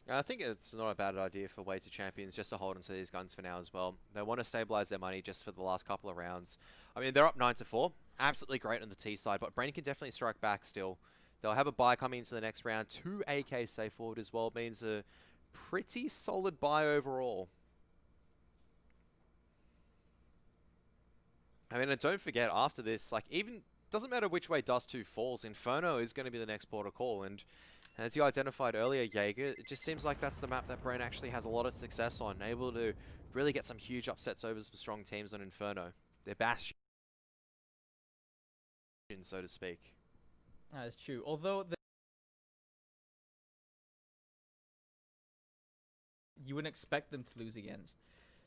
I think it's not a bad idea for way to champions just to hold onto these guns for now as well. They want to stabilize their money just for the last couple of rounds. I mean, they're up 9-4. Absolutely great on the T side, but Bren can definitely strike back still. They'll have a buy coming into the next round. 2 AK safe forward as well means a pretty solid buy overall. I mean, and don't forget, after this, like, even doesn't matter which way Dust 2 falls, Inferno is going to be the next port of call. And as you identified earlier, Jaeger, it just seems like that's the map that Bren actually has a lot of success on, able to really get some huge upsets over some strong teams on Inferno. Their bastion, so to speak. That's true. Although you wouldn't expect them to lose against.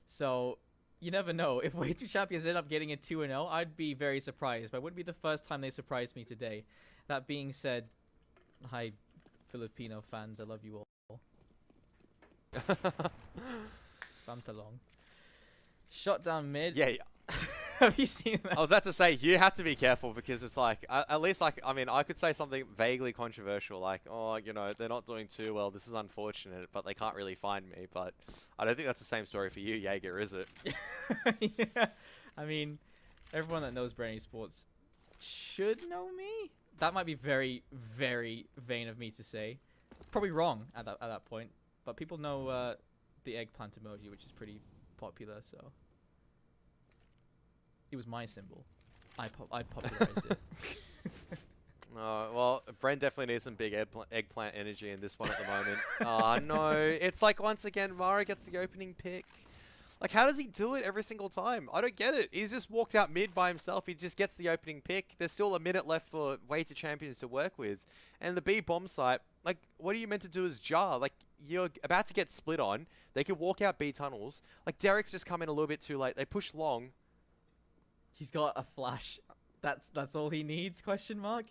So you never know. If Way 2 Champions end up getting a 2-0, I'd be very surprised. But it wouldn't be the first time they surprised me today. That being said, hi, Filipino fans. I love you all. Spam along. Shot down mid. Yeah, Have you seen that? I was about to say, you have to be careful because it's like, at least like, I mean, I could say something vaguely controversial like, oh, you know, they're not doing too well, this is unfortunate, but they can't really find me. But I don't think that's the same story for you, Jaeger, is it? Yeah. I mean, everyone that knows Bren Esports should know me. That might be very, very vain of me to say. Probably wrong at that point. But people know the eggplant emoji, which is pretty popular, so... It was my symbol. I popularized it. Well, Bren definitely needs some big eggplant energy in this one at the moment. Oh, no. It's like, once again, Mara gets the opening pick. Like, how does he do it every single time? I don't get it. He's just walked out mid by himself. He just gets the opening pick. There's still a minute left for Way 2 Champions to work with. And the B bomb site, like, what are you meant to do as Jar? Like, you're about to get split on. They could walk out B tunnels. Like, Derek's just come in a little bit too late. They push long. He's got a flash. That's all he needs, question mark?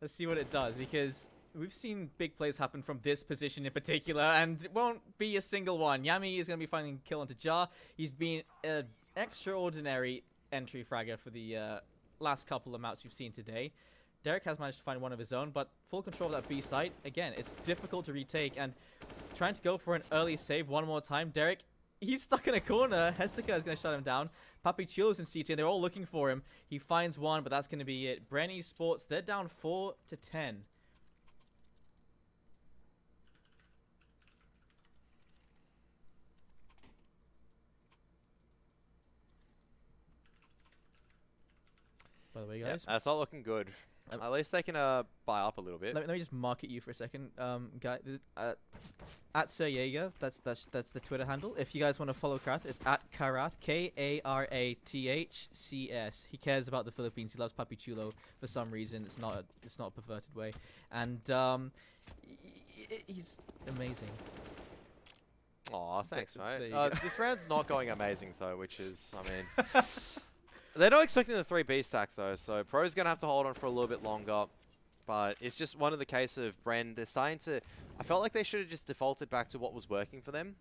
Let's see what it does, because we've seen big plays happen from this position in particular, and it won't be a single one. Yami is going to be finding kill onto Jar. He's been an extraordinary entry fragger for the last couple of maps we've seen today. Derek has managed to find one of his own, but full control of that B site. Again, it's difficult to retake, and trying to go for an early save one more time. Derek, he's stuck in a corner. Hestica is going to shut him down. Papi Chulo's in CT, and they're all looking for him. He finds one, but that's going to be it. Bren Esports, they're down 4-10. By the way, guys. Yeah, that's not looking good. At least they can buy up a little bit. Let me just market you for a second, guy. At Sir Jaeger, that's the Twitter handle. If you guys want to follow Karath, it's at Karath, Karathcs. He cares about the Philippines. He loves Papi Chulo for some reason. It's not a perverted way, and he's amazing. Aw, thanks, mate. go. This round's not going amazing though, which is, I mean. They're not expecting the 3B stack though, so Pro's going to have to hold on for a little bit longer. But it's just one of the case of Bren, they're starting to... I felt like they should have just defaulted back to what was working for them,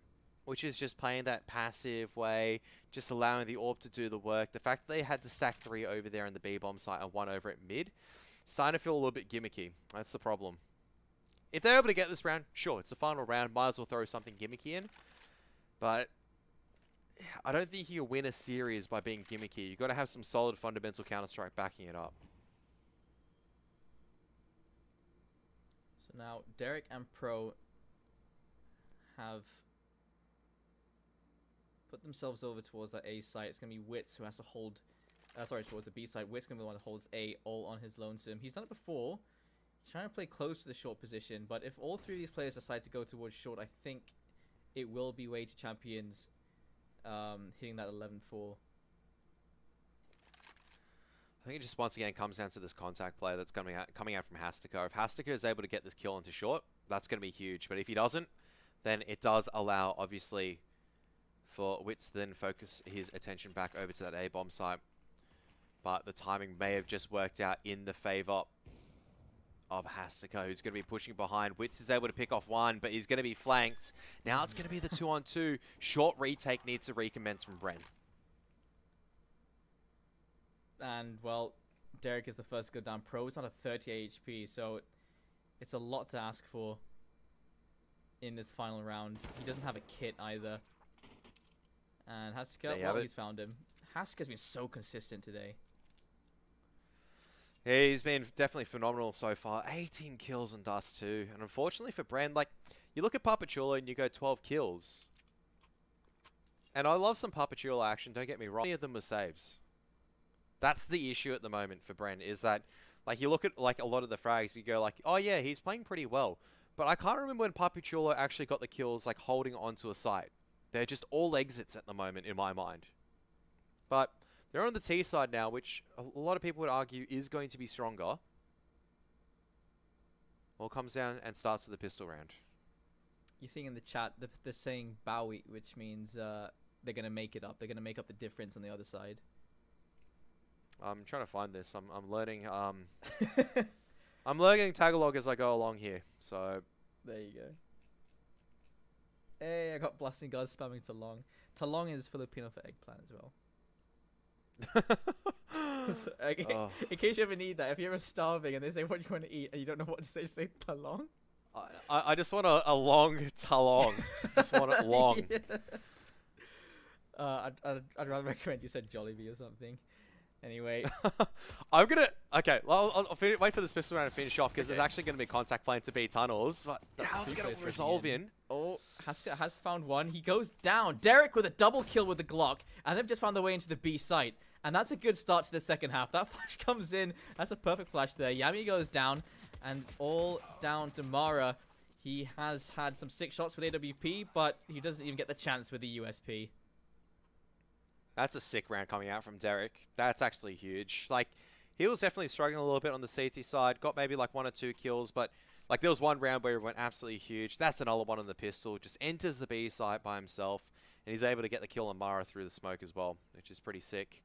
which is just playing that passive way, just allowing the AWP to do the work. The fact that they had to stack 3 over there in the B-bomb site and 1 over at mid, starting to feel a little bit gimmicky. That's the problem. If they're able to get this round, sure, it's the final round, might as well throw something gimmicky in. But... I don't think you win a series by being gimmicky. You've got to have some solid fundamental Counter-Strike backing it up. So now Derek and Pro have put themselves over towards that A site. It's going to be Wits who has to hold... towards the B site. Wits going to be the one that holds A all on his lonesome. He's done it before. He's trying to play close to the short position, but if all 3 of these players decide to go towards short, I think it will be Way 2 Champions hitting that 11-4. I think it just once again comes down to this contact play that's coming out from Hastica. If Hastica is able to get this kill into short, that's going to be huge. But if he doesn't, then it does allow, obviously, for Wits to then focus his attention back over to that A-bomb site. But the timing may have just worked out in the favor of Hastica, who's going to be pushing behind. Wits is able to pick off one, but he's going to be flanked. Now it's going to be the 2-on-2. Short retake needs to recommence from Bren. And, well, Derek is the first to go down. Pro is not a 30 HP, so it's a lot to ask for. in this final round. He doesn't have a kit either. And There Hasika, you have well, it. he's found him. Hasika's been so consistent today. Yeah, he's been definitely phenomenal so far. 18 kills in Dust too. And unfortunately for Bren, like, you look at Papachulo and you go 12 kills. And I love some Papachulo action, don't get me wrong. Many of them were saves. That's the issue at the moment for Bren, is that, like, you look at, like, a lot of the frags, you go, like, oh yeah, he's playing pretty well. But I can't remember when Papachulo actually got the kills, like, holding onto a site. They're just all exits at the moment, in my mind. But they're on the T side now, which a lot of people would argue is going to be stronger. All comes down and starts with the pistol round. You're seeing in the chat, they're saying Bowie, which means they're going to make it up. They're going to make up the difference on the other side. I'm trying to find this. I'm learning. I'm learning Tagalog as I go along here. So There you go. Hey, I got Blasting God spamming Talong. Talong is Filipino for eggplant as well. So, Oh. in case you ever need that, if you're ever starving and they say what you want to eat and you don't know what to say, just say Talong. I just want a long talong. Just want it long. Yeah. I'd rather recommend you said Jollibee or something. Anyway, I'm gonna. Okay, well, I'll wait for this pistol round to finish off because there's actually gonna be contact plan to B tunnels. But how's it gonna players pushing resolve in? oh, Haska has found one. He goes down. Derek with a double kill with the Glock, and they've just found their way into the B site. And that's a good start to the second half. That flash comes in. That's a perfect flash there. Yami goes down, and it's all down to Mara. He has had some sick shots with AWP, but he doesn't even get the chance with the USP. That's a sick round coming out from Derek. That's actually huge. Like, he was definitely struggling a little bit on the CT side. Got maybe like 1 or 2 kills, but like there was one round where he went absolutely huge. That's another one on the pistol. Just enters the B site by himself, and he's able to get the kill on Mara through the smoke as well, which is pretty sick.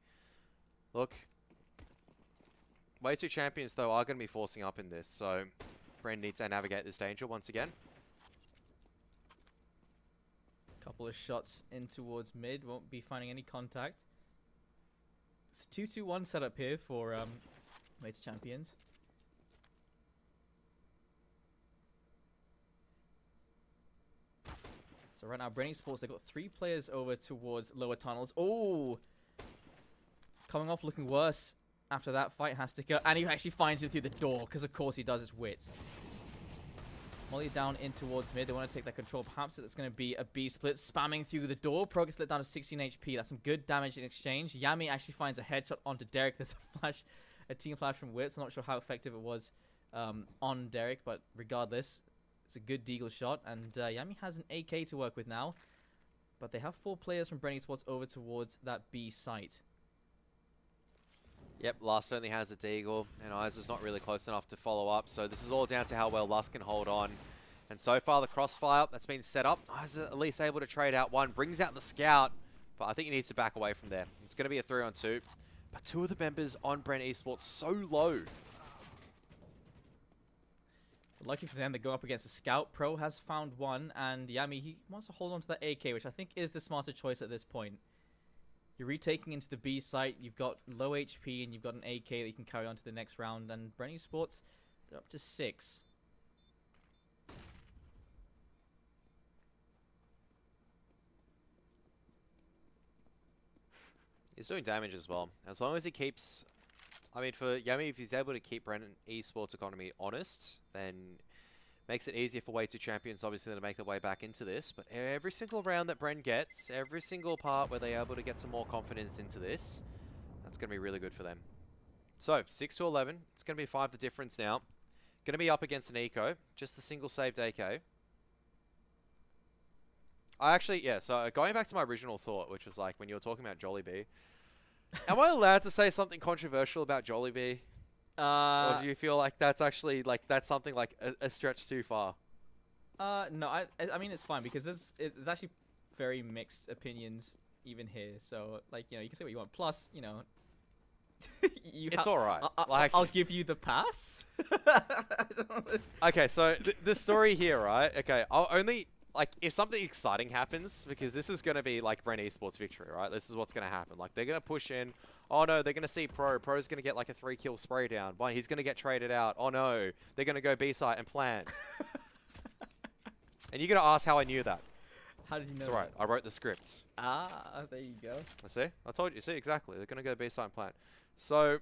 Look, w2c champions though are going to be forcing up in this, so Bren needs to navigate this danger once again. Couple of shots in towards mid. Won't be finding any contact. It's a 2-2-1 setup here for w2c champions. So right now, Bren Esports, they've got 3 players over towards lower tunnels. Oh! Coming off looking worse after that fight, Hastika. And he actually finds him through the door, because of course he does his wits. Molly down in towards mid. They want to take that control. Perhaps it's going to be a B split. Spamming through the door. Pro gets let down to 16 HP. That's some good damage in exchange. Yami actually finds a headshot onto Derek. There's a flash, a team flash from Wits. I'm not sure how effective it was on Derek, but regardless, it's a good deagle shot. And Yami has an AK to work with now. But they have 4 players from Bren Esports over towards that B site. Yep, Lust only has a deagle, and Eyes is not really close enough to follow up, so this is all down to how well Lust can hold on. And so far, the crossfire that's been set up, Eyes is at least able to trade out one, brings out the scout, but I think he needs to back away from there. It's going to be a 3-on-2, but 2 of the members on Bren Esports so low. Lucky for them, they go up against a scout. Pro has found one, and Yami, he wants to hold on to that AK, which I think is the smarter choice at this point. You're retaking into the B site, you've got low HP, and you've got an AK that you can carry on to the next round. And Bren Esports, they're up to 6. He's doing damage as well. As long as he keeps... I mean, for Yami, if he's able to keep Bren Esports economy honest, then makes it easier for w2c champions, obviously, to make their way back into this. But every single round that Bren gets, every single part where they're able to get some more confidence into this, that's going to be really good for them. So, 6-11. It's going to be 5 the difference now. Going to be up against an eco. Just a single saved AK. So going back to my original thought, which was like when you were talking about Jollibee, am I allowed to say something controversial about Jollibee? Or do you feel like that's actually that's something like a stretch too far? No, I mean it's fine because it's actually very mixed opinions even here. So like you can say what you want. Plus it's all right. I'll give you the pass. Okay, so the story here, right? Okay, I'll only if something exciting happens, because this is going to be like Bren Esports victory, right? This is what's going to happen. Like they're going to push in. Oh no, they're going to see Pro. Pro's going to get like a 3-kill spray down. He's going to get traded out. Oh no, they're going to go B site and plant. And you're going to ask how I knew that. How did you know It's alright. I wrote the script. Ah, there you go. See? I told you. See, exactly. They're going to go B side and plant. So,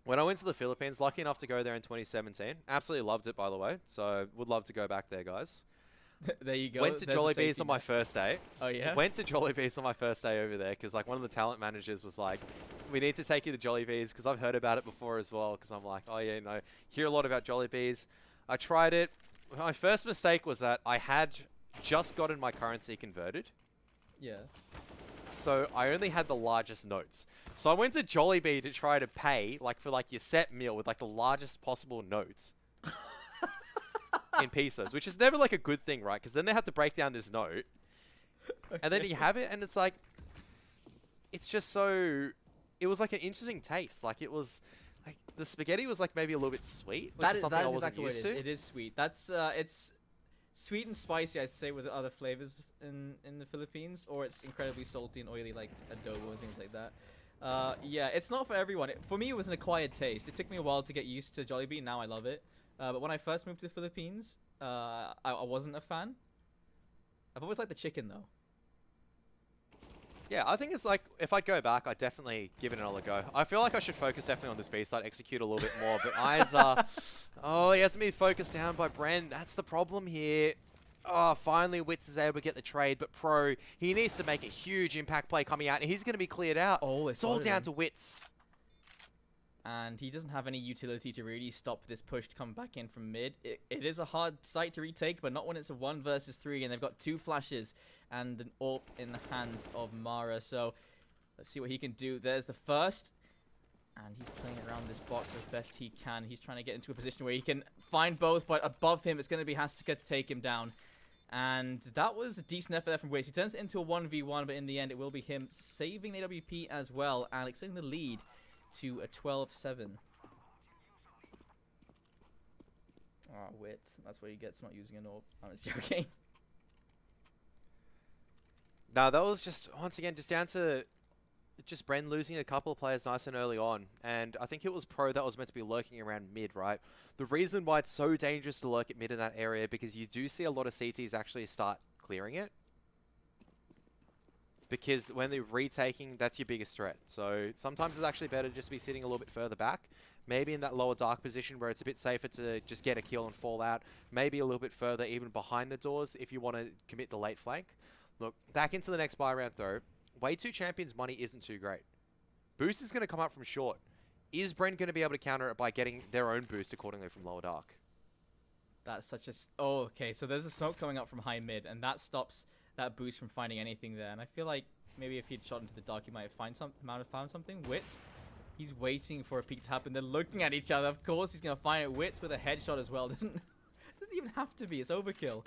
when I went to the Philippines, lucky enough to go there in 2017. Absolutely loved it, by the way. So, would love to go back there, guys. There you go. Went to Jollibee's on my first day. Oh, yeah? Went to Jollibee's on my first day over there because, like, one of the talent managers was like, we need to take you to Jollibee's because I've heard about it before as well because I'm like, oh, yeah, no, hear a lot about Jollibee's. I tried it. My first mistake was that I had just gotten my currency converted. Yeah. So I only had the largest notes. So I went to Jollibee to try to pay, like, for, like, your set meal with, like, the largest possible notes. In pesos, which is never like a good thing, right? Because then they have to break down this note, and then you have it, and it's like, it's just so. It was like an interesting taste. Like it was, like the spaghetti was like maybe a little bit sweet, which is something I wasn't exactly used what it to. is. It is sweet. That's it's sweet and spicy, I'd say, with other flavors in the Philippines, or it's incredibly salty and oily like adobo and things like that. Yeah, it's not for everyone. For me, it was an acquired taste. It took me a while to get used to Jollibee. Now I love it. But when I first moved to the Philippines, I wasn't a fan. I've always liked the chicken, though. Yeah, I think it's like, if I'd go back, I'd definitely give it another go. I feel like I should focus definitely on this B side, execute a little bit more, but eyes are... Oh, he hasn't been focused down by Bren. That's the problem here. Oh, finally w2c is able to get the trade, but Pro, he needs to make a huge impact play coming out, and he's going to be cleared out. Oh, it's all down to w2c. And he doesn't have any utility to really stop this push to come back in from mid. It is a hard site to retake, but not when it's a 1 versus 3, and they've got 2 flashes and an AWP in the hands of Mara. So let's see what he can do. There's the first, and he's playing around this box as best he can. He's trying to get into a position where he can find both, but above him, it's going to be Hastika to take him down. And that was a decent effort there from w2c. He turns it into a 1v1, but in the end, it will be him saving the AWP as well, and extending the lead to a 12-7. Ah, wits. That's what he gets for not using an AWP. I'm just joking. No, that was just, once again, just down to just Bren losing a couple of players nice and early on. And I think it was Pro that was meant to be lurking around mid, right? The reason why it's so dangerous to lurk at mid in that area, because you do see a lot of CTs actually start clearing it. Because when they're retaking, that's your biggest threat. So sometimes it's actually better to just be sitting a little bit further back. Maybe in that lower dark position where it's a bit safer to just get a kill and fall out. Maybe a little bit further, even behind the doors, if you want to commit the late flank. Look, back into the next buy round though. w2c Champions money isn't too great. Boost is going to come up from short. Is Bren going to be able to counter it by getting their own boost accordingly from lower dark? That's such a... Oh, okay. So there's a smoke coming up from high mid, and that stops that boost from finding anything there. And I feel like maybe if he'd shot into the dark, he might have found something. w2c, he's waiting for a peek to happen. They're looking at each other. Of course, he's going to find it. w2c with a headshot as well. Doesn't even have to be. It's overkill.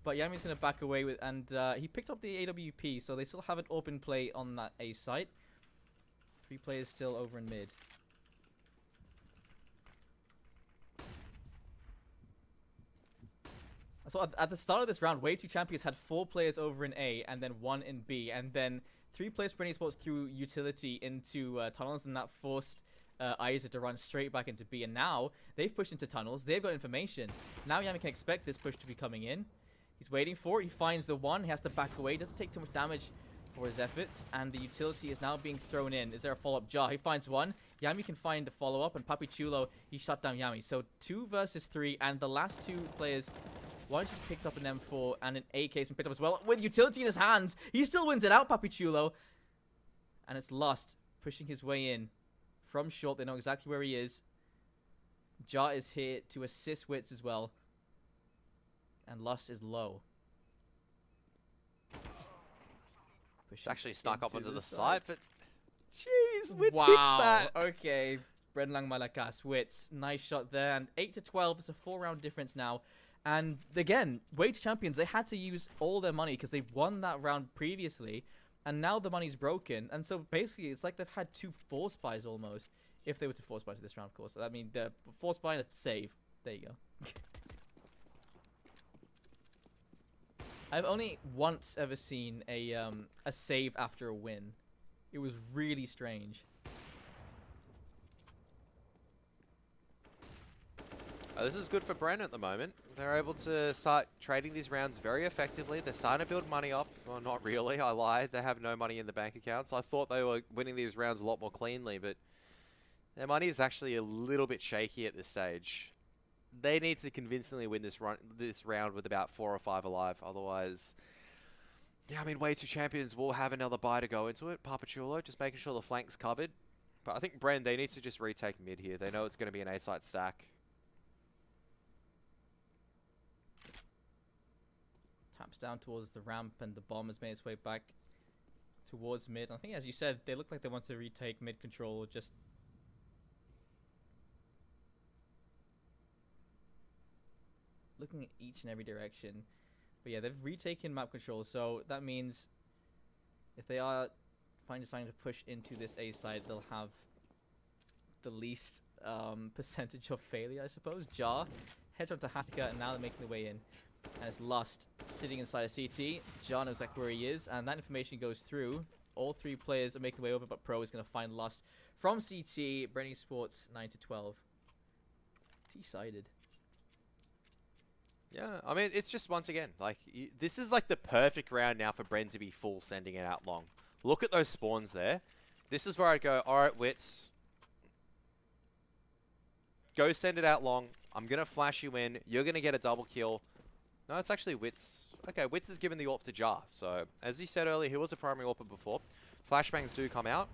But Yami's going to back away with, and he picked up the AWP, so they still have it open play on that A site. 3 players still over in mid. So at the start of this round, w2c Champions had 4 players over in A, and then 1 in B, and then 3 players for Esports threw utility into tunnels, and that forced Isaac to run straight back into B. And now they've pushed into tunnels. They've got information. Now Yami can expect this push to be coming in. He's waiting for it. He finds the one. He has to back away. Doesn't take too much damage for his efforts. And the utility is now being thrown in. Is there a follow-up? Jar. He finds one. Yami can find a follow-up. And Papi Chulo, he shut down Yami. So 2 versus 3. And the last 2 players, one just picked up an M4 and an AK has been picked up as well. With utility in his hands, he still wins it out, Papi Chulo. And it's Lust pushing his way in from short. They know exactly where he is. Jar is here to assist w2c as well. And Lust is low. It's actually snuck up onto the side, but jeez, w2c hits wow. that. Okay, Bren Lang Malakas, w2c. Nice shot there. And 8-12, it's a 4-round difference now. And again, w2c Champions, they had to use all their money because they won that round previously. And now the money's broken. And so basically, it's like they've had 2 force buys almost. If they were to force buy to this round, of course. I mean, the force buy and a save. There you go. I've only once ever seen a save after a win. It was really strange. This is good for Bren at the moment. They're able to start trading these rounds very effectively. They're starting to build money up. Well, not really. I lied. They have no money in the bank accounts. I thought they were winning these rounds a lot more cleanly, but their money is actually a little bit shaky at this stage. They need to convincingly win this round with about 4 or 5 alive. Otherwise, yeah, I mean, w2 champions will have another buy to go into it. Papachulo just making sure the flank's covered. But I think Bren, they need to just retake mid here. They know it's going to be an A-site stack. Taps down towards the ramp, and the bomb has made its way back towards mid. I think, as you said, they look like they want to retake mid control. Just looking at each and every direction. But yeah, they've retaken map control, so that means if they are finally deciding to push into this A side, they'll have the least percentage of failure, I suppose. Jar heads up to Hatika, and now they're making their way in. And it's Lust sitting inside a CT. Jar knows exactly where he is, and that information goes through. All 3 players are making their way over, but Pro is going to find Lust from CT. Bren Esports 9-12. T-sided. Yeah, I mean, it's just, once again, like, this is like the perfect round now for Bren to be full sending it out long. Look at those spawns there. This is where I'd go, alright, Wits. Go send it out long. I'm going to flash you in. You're going to get a double kill. No, it's actually Wits. Okay, Wits is given the AWP to Jar. So, as he said earlier, he was a primary AWPer before. Flashbangs do come out.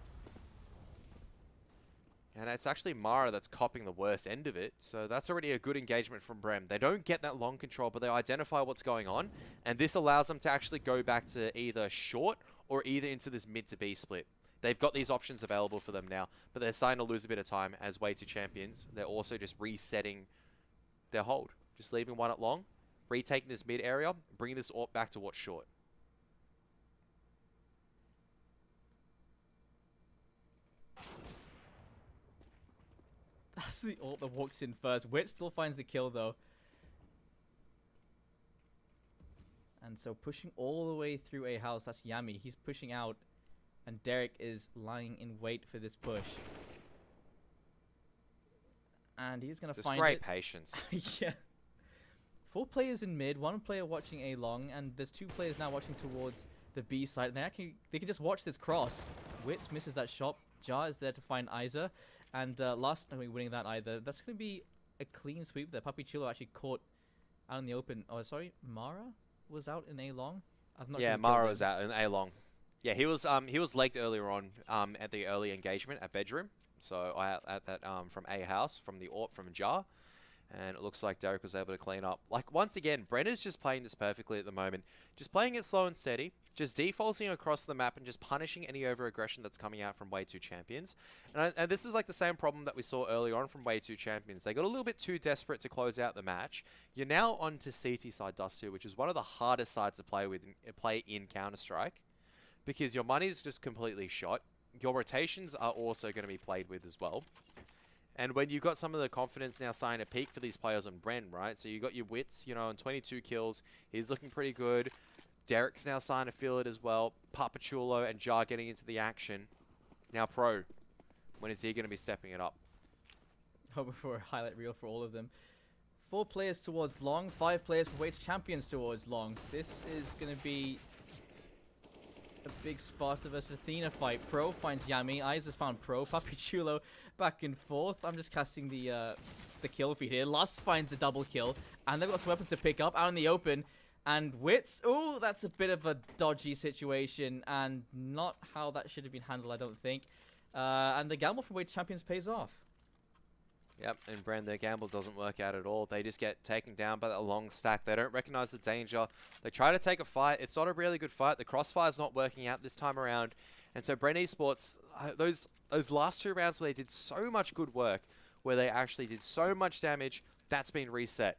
And it's actually Mara that's copping the worst end of it. So that's already a good engagement from Bren. They don't get that long control, but they identify what's going on. And this allows them to actually go back to either short or either into this mid to B split. They've got these options available for them now, but they're starting to lose a bit of time as w2 champions. They're also just resetting their hold. Just leaving one at long, retaking this mid area, bringing this AWP back to what's short. That's the AWP that walks in first. Wit still finds the kill, though. And so pushing all the way through a house, that's Yami. He's pushing out, and Derek is lying in wait for this push. And he's going to find great it. patience. Yeah. 4 players in mid, 1 player watching A long, and there's 2 players now watching towards the B side. And they can just watch this cross. Wits misses that shot. Jar is there to find Isa. And Last not winning that either. That's going to be a clean sweep there. Papi Chulo actually caught out in the open. Oh, sorry, Mara was out in A long. I'm not sure. Yeah, Mara was out in A long. Yeah, he was legged earlier on at the early engagement at bedroom. So at that from A house from the AWP from Jar. And it looks like Derek was able to clean up. Like, once again, Bren is just playing this perfectly at the moment. Just playing it slow and steady. Just defaulting across the map and just punishing any over-aggression that's coming out from w2 champions. And this is like the same problem that we saw earlier on from w2 champions. They got a little bit too desperate to close out the match. You're now on to CT side Dust 2, which is one of the hardest sides to play in Counter-Strike. Because your money is just completely shot. Your rotations are also going to be played with as well. And when you've got some of the confidence now starting to peak for these players on Bren, right? So you got your Wits, you know, on 22 kills. He's looking pretty good. Derek's now starting to feel it as well. Papachulo and Jar getting into the action. Now Pro, when is he going to be stepping it up? Oh, before a highlight reel for all of them. 4 players towards long, 5 players for w2 champions towards long. This is going to be a big Sparta versus Athena fight. Pro finds Yami. Isa's found Pro. Papichulo back and forth. I'm just casting the kill feed here. Lust finds a double kill. And they've got some weapons to pick up out in the open. And Wits, ooh, that's a bit of a dodgy situation. And not how that should have been handled, I don't think. And the gamble for w2 champions pays off. Yep, and Bren, their gamble doesn't work out at all. They just get taken down by that long stack. They don't recognize the danger. They try to take a fight. It's not a really good fight. The crossfire's not working out this time around. And so Bren Esports, those last 2 rounds where they did so much good work, where they actually did so much damage, that's been reset.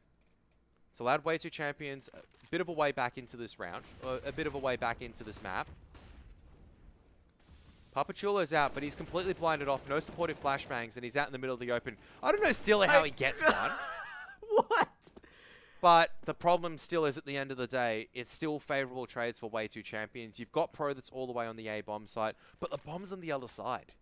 It's allowed w2 champions a bit of a way back into this round, or a bit of a way back into this map. Papachulo's out, but he's completely blinded off. No supportive flashbangs, and he's out in the middle of the open. I don't know still how he gets one. What? But the problem still is, at the end of the day, it's still favorable trades for w2 champions. You've got Pro that's all the way on the A bomb site, but the bomb's on the other side.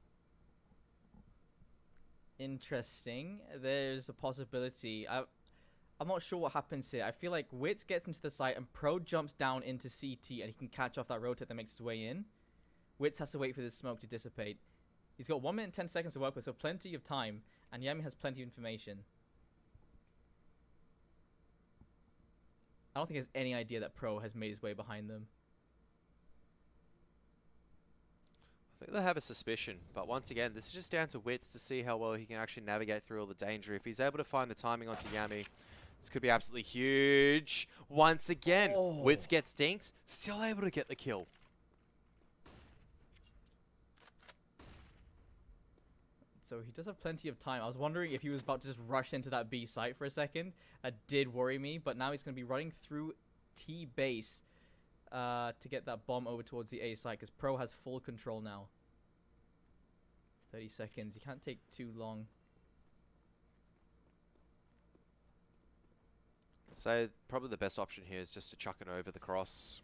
interesting. There's a possibility. I'm not sure what happens here. I feel like Wits gets into the site and Pro jumps down into CT and he can catch off that rotate that makes his way in. Wits has to wait for this smoke to dissipate. He's got 1 minute and 10 seconds to work with, so plenty of time. And Yami has plenty of information. I don't think he has any idea that Pro has made his way behind them. I think they have a suspicion, but once again, this is just down to Wits to see how well he can actually navigate through all the danger. If he's able to find the timing onto Yami, this could be absolutely huge. Once again, Wits gets dinked, still able to get the kill. So he does have plenty of time. I was wondering if he was about to just rush into that B site for a second. That did worry me, but now he's going to be running through T base to get that bomb over towards the A site, because Pro has full control now. 30 seconds. He can't take too long. So probably the best option here is just to chuck it over the cross.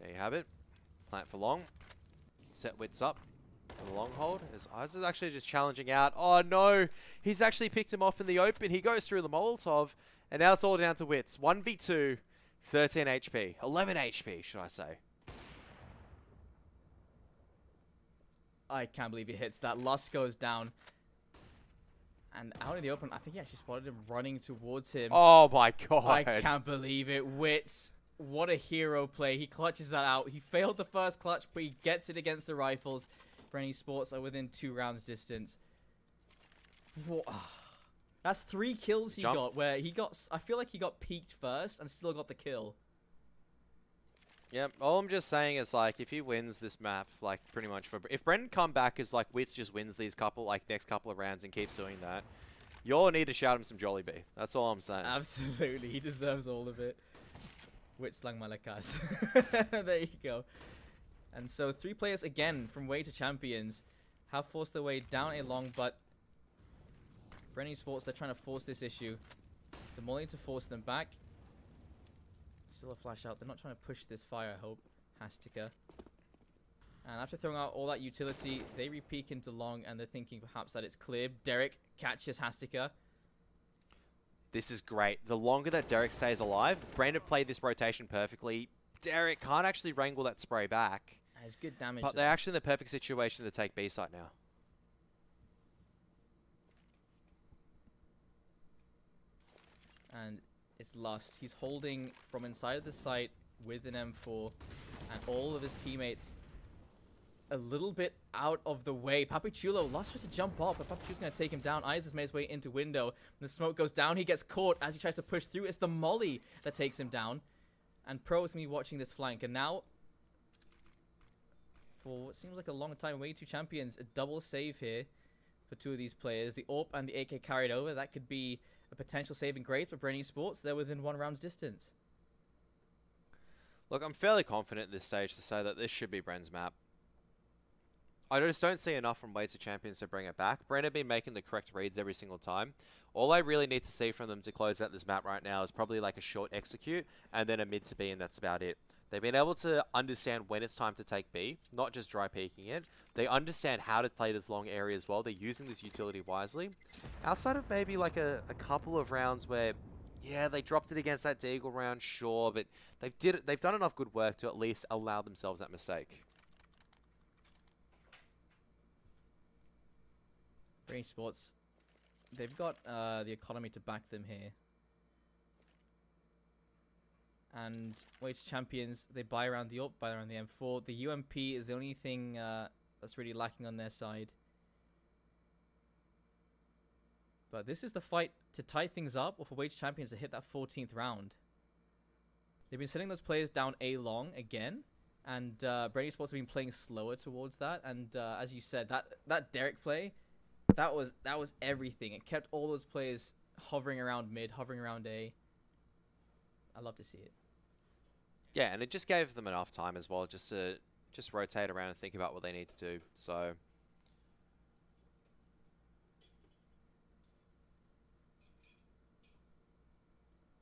There you have it. Plant for long. Set Wits up for the long hold. His eyes is actually just challenging out. Oh no! He's actually picked him off in the open. He goes through the Molotov, and now it's all down to Wits. 1v2, 13 HP. 11 HP, should I say. I can't believe he hits that. Lust goes down. And out in the open, I think he actually spotted him running towards him. Oh my god. I can't believe it. Wits, what a hero play. He clutches that out. He failed the first clutch, but he gets it against the rifles. Bren Esports are within 2 rounds distance. That's 3 kills he got, where he got, I feel like he got peaked first and still got the kill. Yep, all I'm just saying is, like, if he wins this map, like, pretty much if Bren come back as, like, Wits just wins these next couple of rounds and keeps doing that, you'll need to shout him some Jollibee. That's all I'm saying. Absolutely, he deserves all of it. Wits lang malakas. There you go. And so 3 players again from way to champions have forced their way down a long, but Bren Esports, they're trying to force this issue. They're more to force them back. Still a flash out. They're not trying to push this fire, I hope. Hastika. And after throwing out all that utility, they re-peek into long, and they're thinking perhaps that it's clear. Derek catches Hastika. This is great. The longer that Derek stays alive, Brandon played this rotation perfectly. Derek can't actually wrangle that spray back. Has good damage. But they're actually in the perfect situation to take B site now. And it's Lust. He's holding from inside of the site with an M4, and all of his teammates a little bit out of the way. Papichulo, Lust tries to jump off, but Papichulo's going to take him down. Eyes has made his way into window. When the smoke goes down, he gets caught as he tries to push through. It's the molly that takes him down. And Pro is going to be watching this flank. And now, for what seems like a long time, w2 champions, a double save here for 2 of these players. The AWP and the AK carried over. That could be a potential saving grace for Bren Esports. They're within 1 round's distance. Look, I'm fairly confident at this stage to say that this should be Bren's map. I just don't see enough from w2 champions to bring it back. Bren have been making the correct reads every single time. All I really need to see from them to close out this map right now is probably like a short execute and then a mid to B, and that's about it. They've been able to understand when it's time to take B, not just dry peeking it. They understand how to play this long area as well. They're using this utility wisely. Outside of maybe like a couple of rounds where, yeah, they dropped it against that Deagle round, sure, but they've done enough good work to at least allow themselves that mistake. Bren Esports, they've got the economy to back them here. And w2 champions, they buy around the AWP, buy around the M4. The UMP is the only thing that's really lacking on their side. But this is the fight to tie things up, or for w2 champions to hit that 14th round. They've been sending those players down A long again, and Bren Esports have been playing slower towards that. And as you said, that Derek play, that was everything. It kept all those players hovering around mid, hovering around A. I love to see it. Yeah, and it just gave them enough time as well just to rotate around and think about what they need to do. So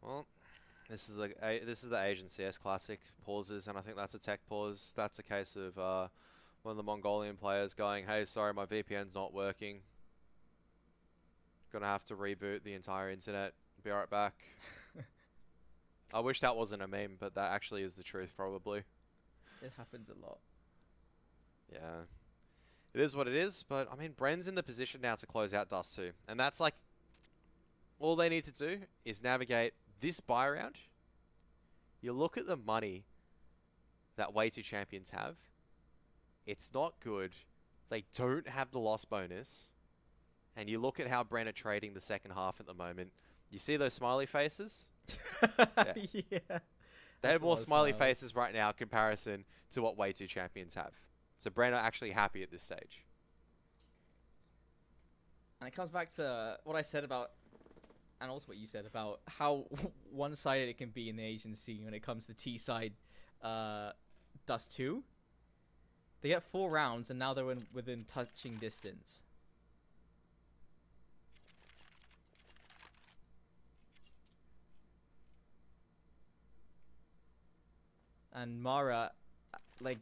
well, this is the Asian CS Classic pauses, and I think that's a tech pause. That's a case of One of the Mongolian players going, hey, sorry, my VPN's not working. Gonna have to reboot the entire internet. Be right back. I wish that wasn't a meme, but that actually is the truth, probably. It happens a lot. Yeah. It is what it is, but, I mean, Bren's in the position now to close out Dust 2. And that's, like, all they need to do is navigate this buy round. You look at the money that w2 champions have. It's not good. They don't have the loss bonus. And you look at how Bren are trading the second half at the moment. You see those smiley faces? Yeah. They have more smiley faces right now in comparison to what w2 champions have. So Bren are actually happy at this stage. And it comes back to what I said about, and also what you said about how one-sided it can be in the Asian scene when it comes to T-side Dust 2. They get 4 rounds, and now they're within touching distance. And Mara, like,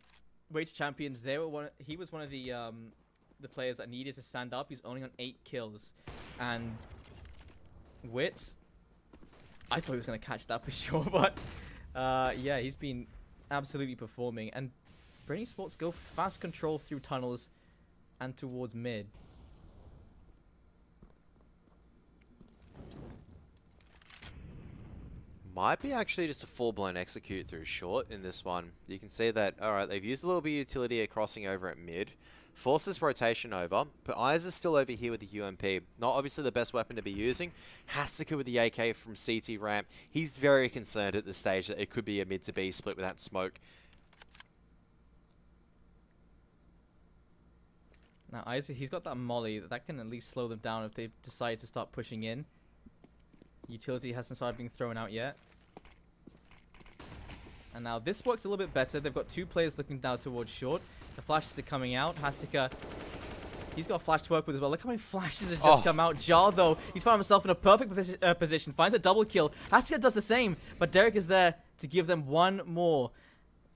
w2 champions, he was one of the players that needed to stand up. He's only on 8 kills. And Wits, I thought he was going to catch that for sure, but yeah, he's been absolutely performing. And Bren Esports go fast control through tunnels and towards mid. Might be actually just a full-blown execute through short in this one. You can see that, alright, they've used a little bit of utility at crossing over at mid. Forces rotation over, but Eyes is still over here with the UMP. Not obviously the best weapon to be using. Hastika with the AK from CT ramp. He's very concerned at this stage that it could be a mid to B split without smoke. Now Isaac, he's got that molly that can at least slow them down if they decide to start pushing in. Utility hasn't started being thrown out yet. And now this works a little bit better. They've got 2 players looking down towards short. The flashes are coming out. Hastika, he's got a flash to work with as well. Look how many flashes have just come out. Jar, though, he's found himself in a perfect position. Finds a double kill. Hastika does the same, but Derek is there to give them one more.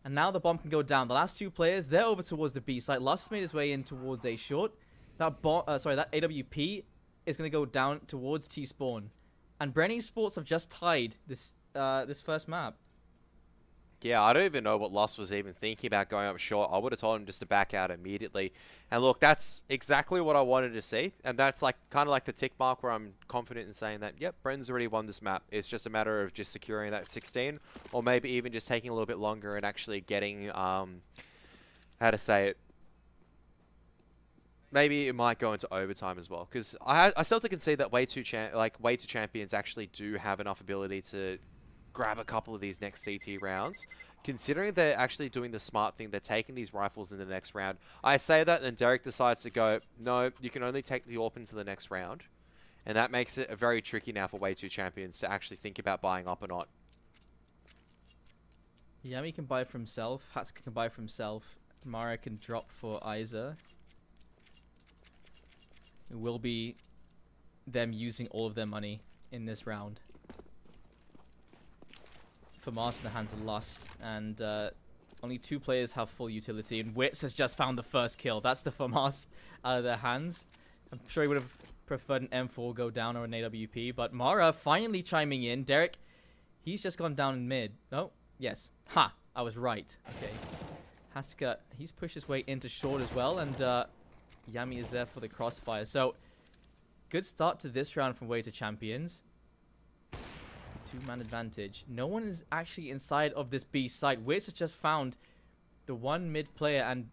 And now the bomb can go down. The last 2 players, they're over towards the B site. Lust has made his way in towards A short. That that AWP is going to go down towards T spawn. And Bren Esports have just tied this first map. Yeah, I don't even know what Lust was even thinking about going up short. I would have told him just to back out immediately. And look, that's exactly what I wanted to see. And that's like kind of like the tick mark where I'm confident in saying that, yep, Bren's already won this map. It's just a matter of just securing that 16, or maybe even just taking a little bit longer and actually getting, how to say it, maybe it might go into overtime as well. Because I still can see that w2 champions actually do have enough ability to grab a couple of these next CT rounds. Considering they're actually doing the smart thing, they're taking these rifles in the next round. I say that, then Derek decides to go, no, you can only take the AWP into the next round. And that makes it very tricky now for w2 champions to actually think about buying up or not. Yami can buy for himself. Hatsuka can buy for himself. Mara can drop for Isa. It will be them using all of their money in this round. FAMAS in the hands of Lust, and only 2 players have full utility, and Wits has just found the first kill. That's the FAMAS out of their hands. I'm sure he would have preferred an M4 go down or an AWP, but Mara finally chiming in. Derek, he's just gone down in mid. Oh, yes. Ha! I was right. Okay. Hastika, he's pushed his way into short as well, and Yami is there for the crossfire. So, good start to this round from w2 champions. 2-man advantage. No one is actually inside of this B site. Wits has just found the one mid player, and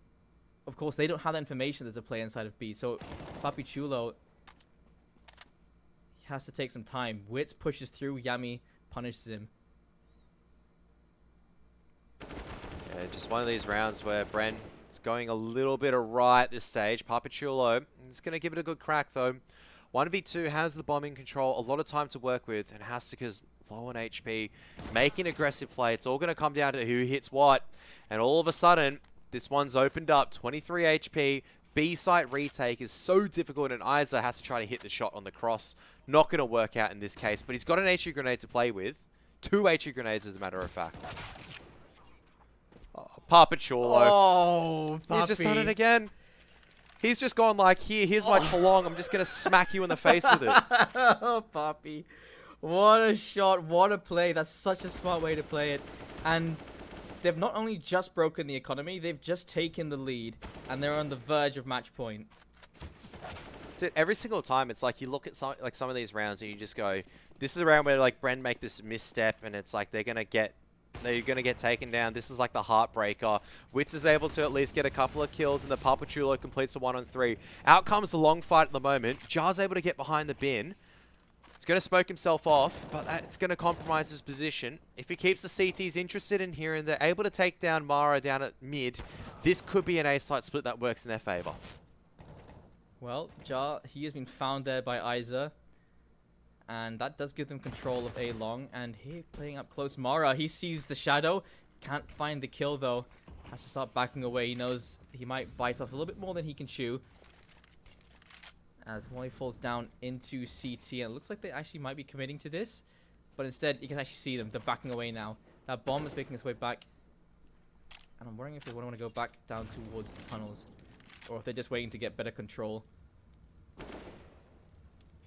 of course they don't have that information there's a player inside of B. So Papi Chulo has to take some time. Wits pushes through. Yami punishes him. Yeah, just one of these rounds where Bren is going a little bit awry at this stage. Papi Chulo is going to give it a good crack though. 1v2 has the bomb in control, a lot of time to work with, and Hastika's low on HP, making aggressive play. It's all going to come down to who hits what, and all of a sudden, this one's opened up. 23 HP, B-site retake is so difficult, and Isa has to try to hit the shot on the cross. Not going to work out in this case, but he's got an HE grenade to play with. 2 HE grenades, as a matter of fact. Papa Chulo. Oh, He's just done it Puppy. again. He's just gone like, here's my Cholong. I'm just going to smack you in the face with it. Oh, Poppy. What a shot. What a play. That's such a smart way to play it. And they've not only just broken the economy, they've just taken the lead. And they're on the verge of match point. Dude, every single time, it's like you look at some of these rounds and you just go, this is a round where like Bren make this misstep and it's like they're gonna get taken down. This is like the heartbreaker. Wits is able to at least get a couple of kills and the Papa Chulo completes a 1-on-3. Out comes the long fight at the moment. Jar's able to get behind the bin. He's going to smoke himself off, but that's going to compromise his position. If he keeps the CTs interested in here and they're able to take down Mara down at mid, this could be an A-site split that works in their favor. Well, Jar, he has been found there by Isa. And that does give them control of A long. And here, playing up close, Mara, he sees the shadow. Can't find the kill, though. Has to start backing away. He knows he might bite off a little bit more than he can chew. As Molly falls down into CT. And it looks like they actually might be committing to this. But instead, you can actually see them. They're backing away now. That bomb is making its way back. And I'm wondering if they want to go back down towards the tunnels. Or if they're just waiting to get better control.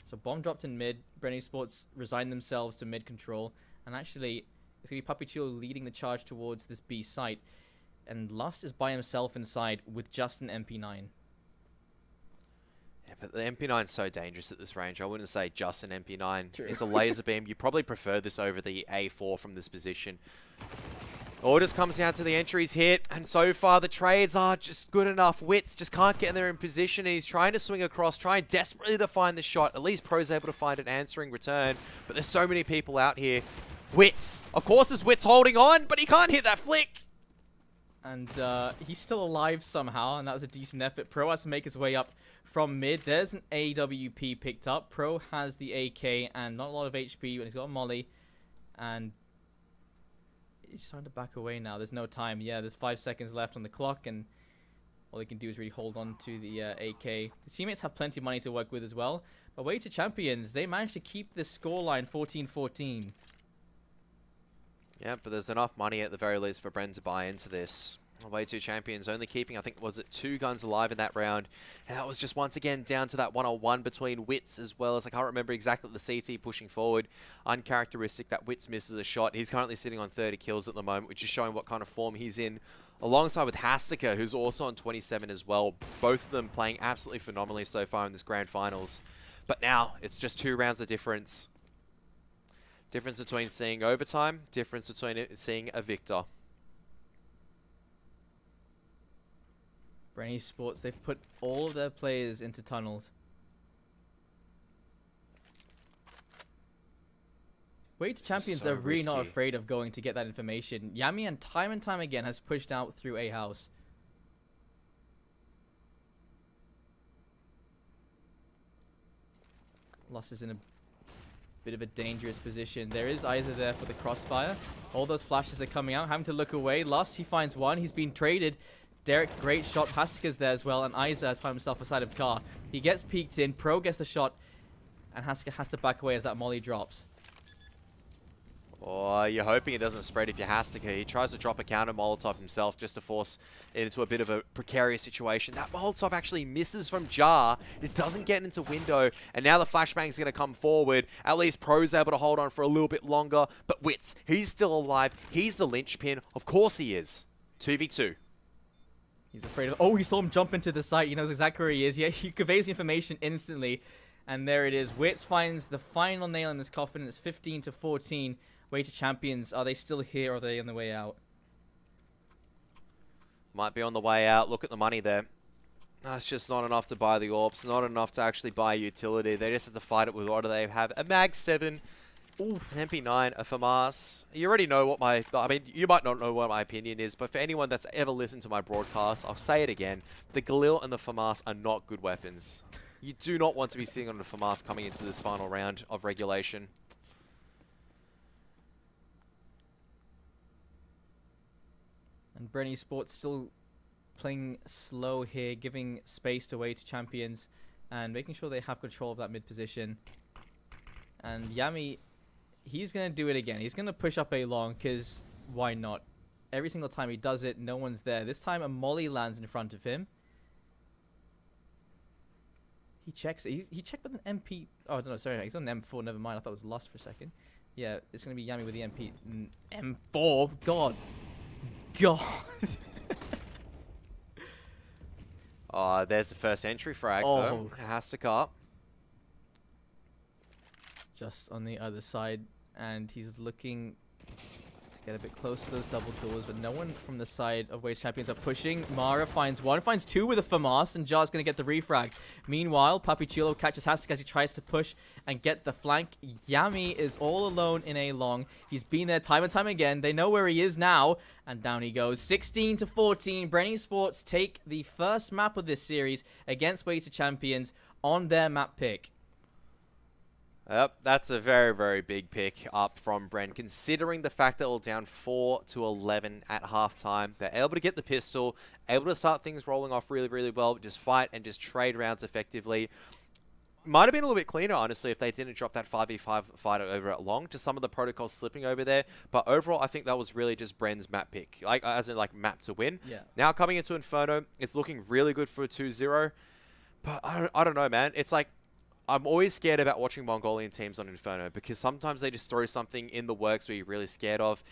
So bomb dropped in mid. Bren Esports resigned themselves to mid control. And actually, it's going to be Puppy Chulo leading the charge towards this B site. And Lust is by himself inside with just an MP9. Yeah, but the MP9 is so dangerous at this range. I wouldn't say just an MP9. True. It's a laser beam. You probably prefer this over the A4 from this position. All just comes down to the entries hit, and so far the trades are just good enough. Wits just can't get in there in position. He's trying to swing across, trying desperately to find the shot. At least Pro's able to find an answering return, but there's so many people out here. Wits, of course, is Wits holding on, but he can't hit that flick. And he's still alive somehow, and that was a decent effort. Pro has to make his way up from mid. There's an AWP picked up. Pro has the AK and not a lot of HP, but he's got a molly. And he's starting to back away now. There's no time. Yeah, there's 5 seconds left on the clock, and all they can do is really hold on to the AK. The teammates have plenty of money to work with as well. But way to champions, they managed to keep this scoreline 14-14. Yeah, but there's enough money at the very least for Bren to buy into this. W2 champions only keeping, I think, was it 2 guns alive in that round. And that was just once again down to that one-on-one between Wits as well as I can't remember exactly the CT pushing forward. Uncharacteristic that Wits misses a shot. He's currently sitting on 30 kills at the moment, which is showing what kind of form he's in. Alongside with Hastika, who's also on 27 as well. Both of them playing absolutely phenomenally so far in this grand finals. But now, it's just 2 rounds of difference. Difference between seeing overtime, difference between seeing a victor. Bren Esports, they've put all of their players into tunnels. Way to champions so are really not risky. afraid of going to get that information. Yami and time again has pushed out through a house. Lost is in a bit of a dangerous position. There is Isa there for the crossfire. All those flashes are coming out, having to look away. Lost, he finds one. He's been traded. Derek, great shot. Hastika's there as well, and Isa has found himself beside of car. He gets peeked in. Pro gets the shot, and Hastika has to back away as that molly drops. Oh, you're hoping it doesn't spread if you're Hastika. He tries to drop a counter Molotov himself just to force it into a bit of a precarious situation. That Molotov actually misses from Jar. It doesn't get into window. And now the flashbang's going to come forward. At least Pro's able to hold on for a little bit longer. But Wits, he's still alive. He's the linchpin. Of course he is. 2v2. He's afraid of... Oh, he saw him jump into the site. He knows exactly where he is. He conveys the information instantly. And there it is. Wits finds the final nail in this coffin. It's 15-14. Way to champions. Are they still here or are they on the way out? Might be on the way out. Look at the money there. That's just not enough to buy the AWPs. Not enough to actually buy utility. They just have to fight it with what do they have? A Mag 7. Oof, an MP9, a FAMAS. You already know what my... I mean, you might not know what my opinion is, but for anyone that's ever listened to my broadcast, I'll say it again. The Galil and the FAMAS are not good weapons. You do not want to be sitting on the FAMAS coming into this final round of regulation. And Bren Esports still playing slow here, giving space to way to champions and making sure they have control of that mid position. And Yami, he's going to do it again. He's going to push up A long because why not? every single time he does it, no one's there. This time a molly lands in front of him. He checks it. He checked with an MP. Oh, no, sorry. He's on an M4. Never mind. I thought it was lost for a second. Yeah, it's going to be Yami with the MP. M4? God. Oh, there's the first entry frag, Oh. though. It has to cut. Just on the other side. And he's looking to get a bit close to those double doors, but no one from the side of Waste Champions are pushing. Mara finds one, finds two with a FAMAS, and Jar's going to get the refrag. Meanwhile, Papichulo catches Hastic as he tries to push and get the flank. Yami is all alone in a long. He's been there time and time again. They know where he is now, and down he goes. 16-14, Bren Esports take the first map of this series against w2c Champions on their map pick. Yep, that's a very, very big pick up from Bren, considering the fact that we're down 4-11 at halftime. They're able to get the pistol, able to start things rolling off really, really well, just fight and just trade rounds effectively. Might have been a little bit cleaner, honestly, if they didn't drop that 5v5 fight over at long, just some of the protocols slipping over there. But overall, I think that was really just Bren's map pick, like as in like map to win. Yeah. Now coming into Inferno, it's looking really good for a 2-0. But I don't know, man. It's like, I'm always scared about watching Mongolian teams on Inferno because sometimes they just throw something in the works where you're really scared of.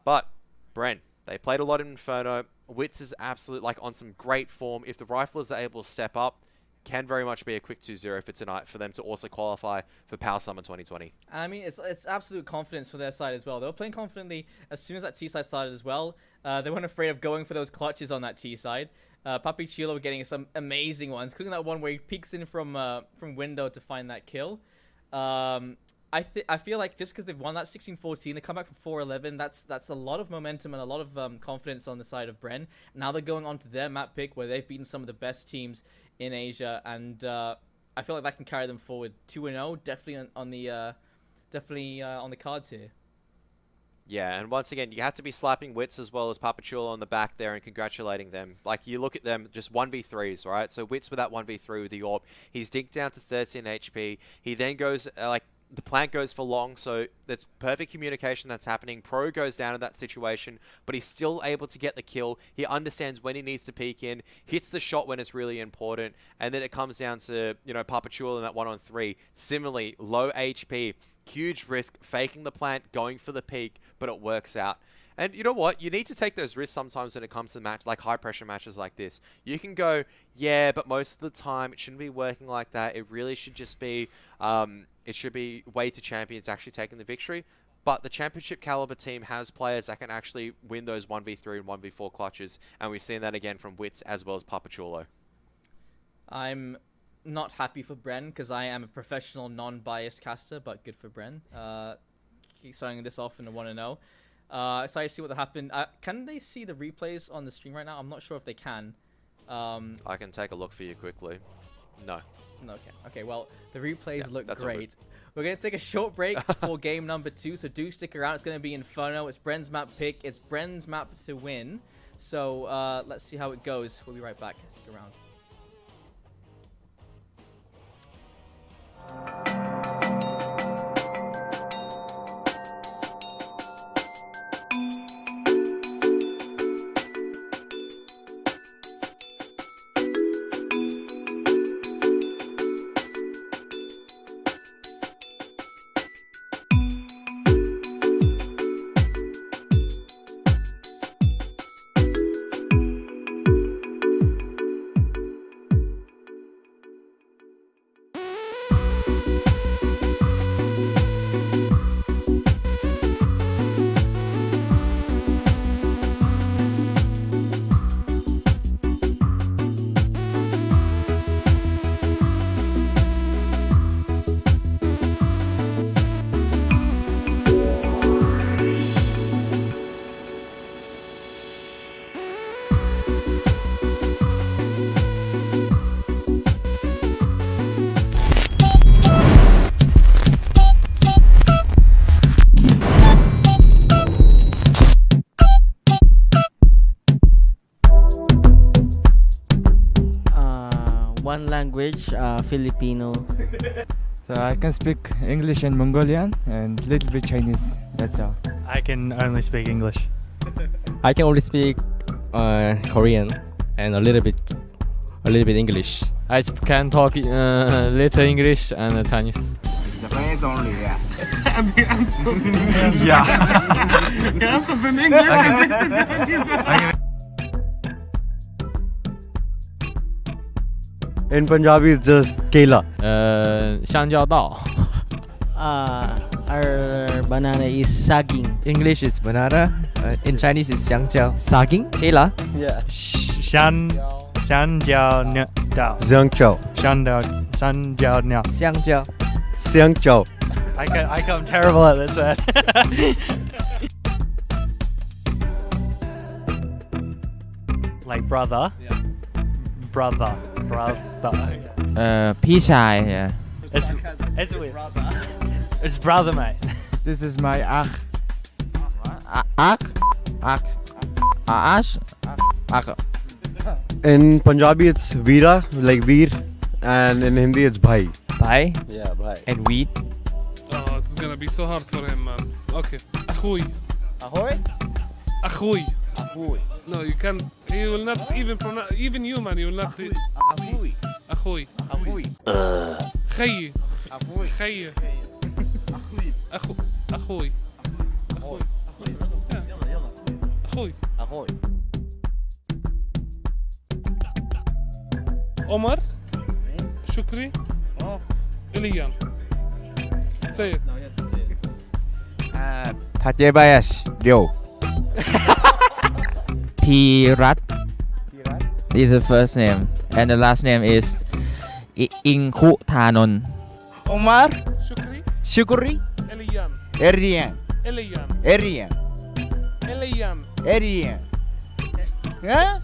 But Bren, they played a lot in Inferno. w2c is absolutely like on some great form. If the Riflers are able to step up, can very much be a quick 2-0 for tonight for them to also qualify for Power Summer 2020. And I mean, it's absolute confidence for their side as well. They were playing confidently as soon as that T side started as well. They weren't afraid of going for those clutches on that T side. Papi Chilo were getting some amazing ones, including that one where he peeks in from window to find that kill. I feel like just because they've won that 16-14, they come back from 4-11. That's a lot of momentum and a lot of confidence on the side of Bren. Now they're going on to their map pick where they've beaten some of the best teams in Asia, and I feel like that can carry them forward. 2-0, definitely on the cards here. Yeah, and once again, you have to be slapping w2c as well as Papachulo on the back there and congratulating them. Like, you look at them, just 1v3s, right? So w2c with that 1v3 with the AWP, he's dinked down to 13 HP. He then goes, the plant goes for long, so that's perfect communication that's happening. Pro goes down in that situation, but he's still able to get the kill. He understands when he needs to peek in, hits the shot when it's really important, and then it comes down to, you know, Papachulo in that 1-on-3. Similarly, low HP, huge risk, faking the plant, going for the peek, but it works out. And you know what? You need to take those risks sometimes when it comes to like high-pressure matches like this. You can go, yeah, but most of the time it shouldn't be working like that. It really should just be, it should be w2c Champions actually taking the victory. But the championship caliber team has players that can actually win those 1v3 and 1v4 clutches, and we've seen that again from w2c as well as Papachulo. I'm not happy for Bren because I am a professional, non-biased caster, but good for Bren. Starting this off in a 1-0. Excited to see what happened. Can they see the replays on the stream right now? I'm not sure if they can. I can take a look for you quickly. No. Okay, well, the replays look that's great. We're going to take a short break before game number 2, so do stick around. It's going to be Inferno. It's Bren's map pick. It's Bren's map to win. So let's see how it goes. We'll be right back. Stick around. One language, Filipino. So I can speak English and Mongolian and little bit Chinese. That's all. I can only speak English. I can only speak Korean and a little bit English. I just can talk little English and Chinese. Japanese only, yeah. In Punjabi, it's just Kela. 香蕉道. Our banana is saging. English is banana. In Chinese is 香蕉. Saging? Kayla? Yeah. 香蕉鸟道 Xiangqiao. 香蕉鸟香蕉. Xiangqiao. I'm terrible at this one. Like brother. Brother. พี่ชาย yeah. It's weird. It's brother, mate. This is my ach. Ak? Ash? Ak. In Punjabi, it's Veera, like Veer. And in Hindi, it's Bhai. Bhai Yeah, Bhai. and wheat. Oh, it's gonna be so hard for him, man. Okay. Akhui. Ahoy? Akhui. Ahoy. No, you can't. He will not even pronounce. Even you, man, you will not. Ahoy. Akhui. Ahoy. Khayi. Ahoy. Khayi. Akhui. Akhui. Akhui. Akhui. Ahoy. Omar. Shukri. Iliyan. Say it. Tajebayash, Ryo. Pirat is the first name. And the last name is Ingku Tanon. Omar, Shukri. Shukuri, Iliyan. Erian, Iliyan. Erian, Iliyan. Erian. Huh?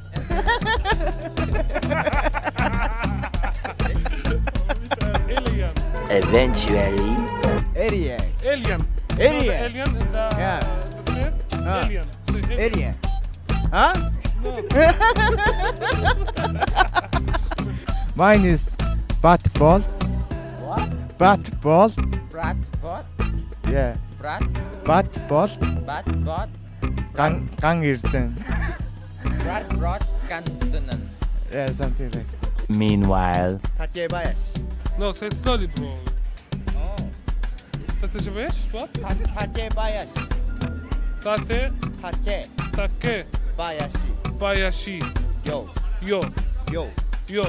Iliyan. Eventually. Erian, Alien. Alien. Alien in the, Yeah. the space? Alien. Say alien. Erian. Huh? Mine is bat ball. What? Bat ball. Brat, bot, Yeah. brat, Bat ball. bat, bot, Kang irten. brat, rot, kantunan. Yeah, something like that. Meanwhile. Tajebayash. No, say it slowly, bro. Oh. Tatejabesh? What? Tajebayash. Tate. Take. Bayashi. Bayashi. Yo. Yo. Yo. Yo.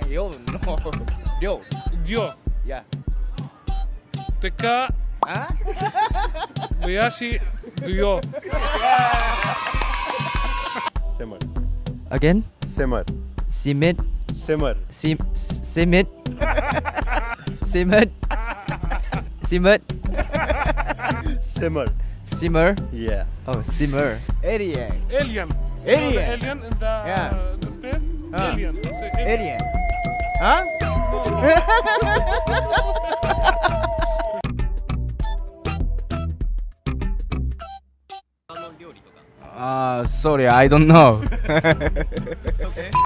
Yo, no. Yo. Yo. Yeah. Teka. Huh? Bayashi. Yo. Simmer. Again? Simmer. Simit. Simmer. Simit. Simit. Simit. Simmer. Simmer. Yeah. Oh, simmer. Erian. Alien. You know the Alien. alien in the, Yeah. the space? Ah. Alien. Say alien. Erian. Huh? Sorry, I don't know.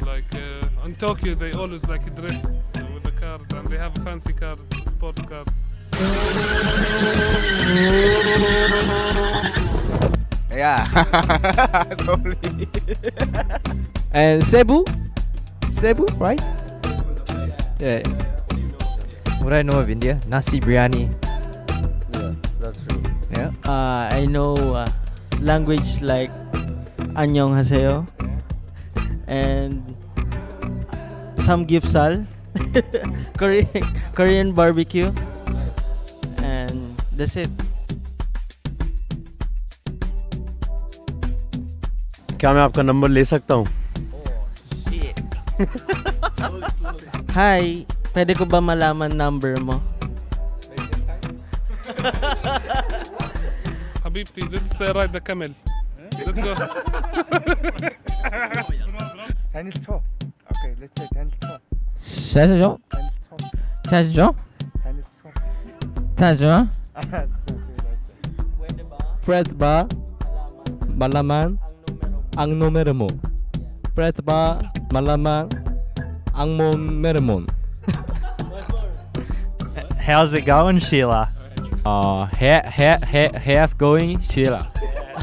Like in Tokyo, they always like drift with the cars, and they have fancy cars, sport cars. Yeah. Sorry. And Cebu? Cebu, right? Yeah. What I know of India? Nasi biryani. Yeah, that's true. Yeah. I know language like 안녕하세요 and samgyeopsal, Korean barbecue, and that's it. क्या मैं आपका number ले सकता हूँ? Hi, pwede ko ba malaman number mo? Habibti, let's ride the camel. Let's go. Tennis toe. Okay, let's say tennis toe. 찾아줘? Tennis toe. 찾아줘? Tennis toe. 찾아줘? Something like that. Pwede ba malaman ang numero mo? Pwede ba malaman ang numero mo? How's it going, Sheila? Hair's going Sheila.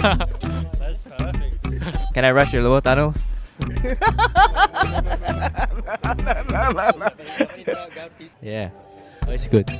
That's perfect. Can I rush your lower tunnels? Yeah. Oh, it's good.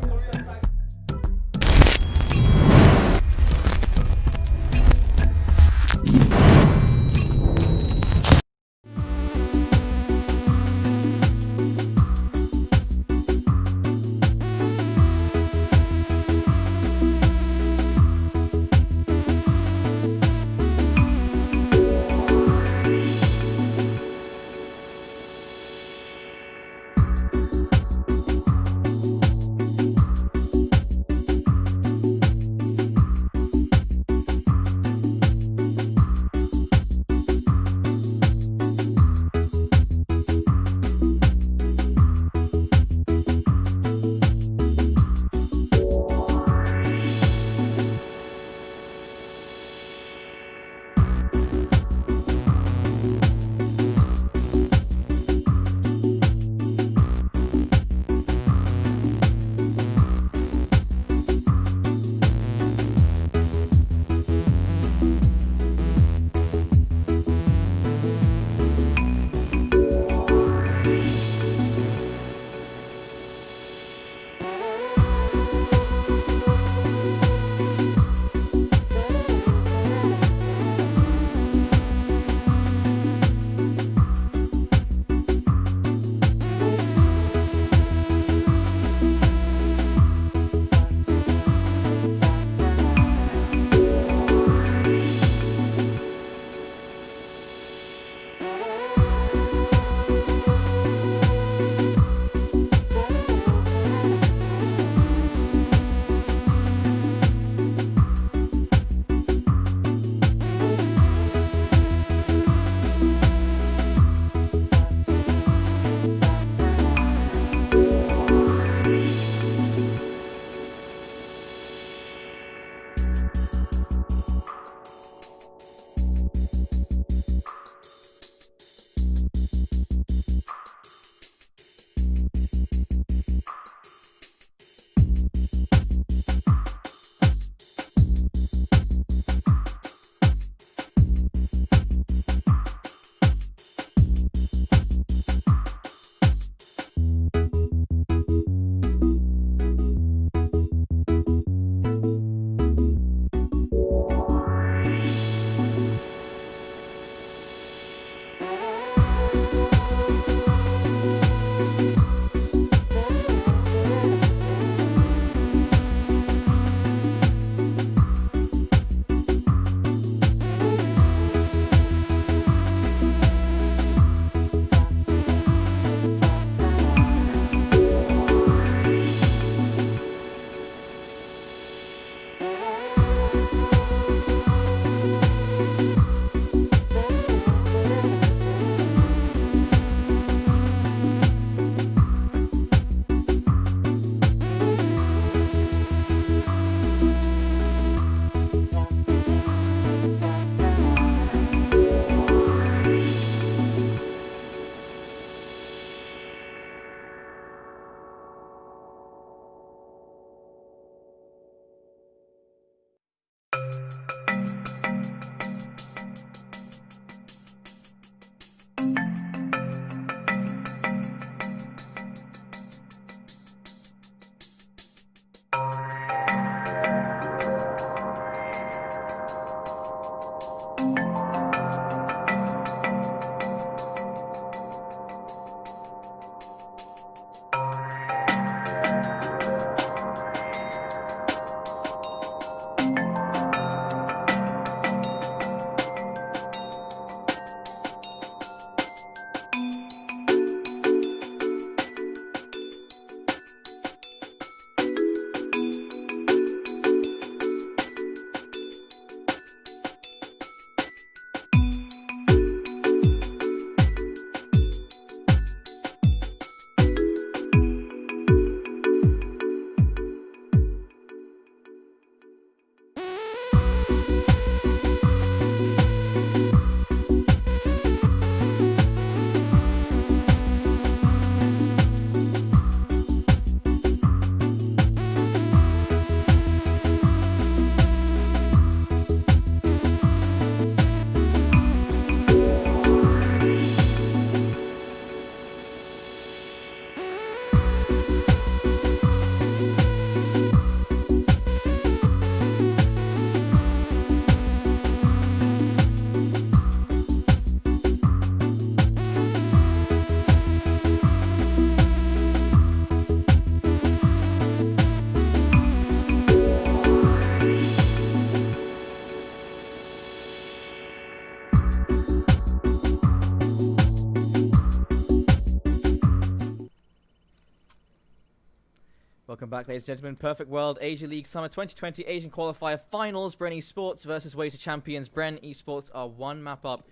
Welcome back, ladies and gentlemen. Perfect World Asia League Summer 2020 Asian Qualifier Finals. Bren Esports versus Way to Champions. Bren Esports are one map up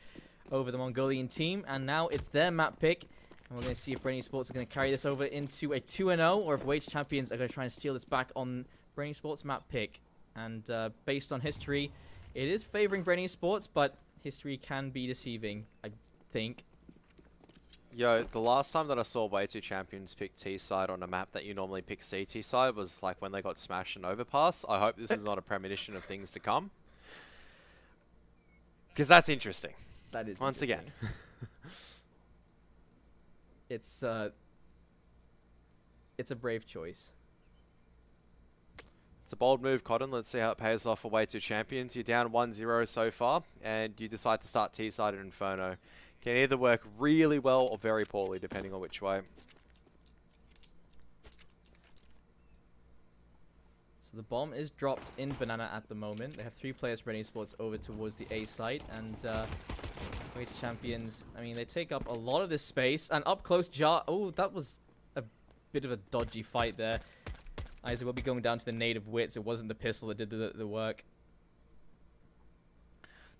over the Mongolian team, and now it's their map pick. And we're going to see if Bren Esports are going to carry this over into a 2-0, or if Way to Champions are going to try and steal this back on Bren Esports' map pick. And based on history, it is favoring Bren Esports, but history can be deceiving, I think. Yo, the last time that I saw Way2 Champions pick T-side on a map that you normally pick CT side was like when they got smashed in Overpass. I hope this is not a premonition of things to come. Because that's interesting. That is once again. It's a brave choice. It's a bold move, Cotton. Let's see how it pays off for Way2 Champions. You're down 1-0 so far, and you decide to start T-side at Inferno. Can either work really well or very poorly, depending on which way. So the bomb is dropped in Banana at the moment. They have 3 players Bren Esports over towards the A site, and Way to Champions, I mean, they take up a lot of this space, and up close Jar. Oh, that was a bit of a dodgy fight there. Isaac will be going down to the native wits. It wasn't the pistol that did the work.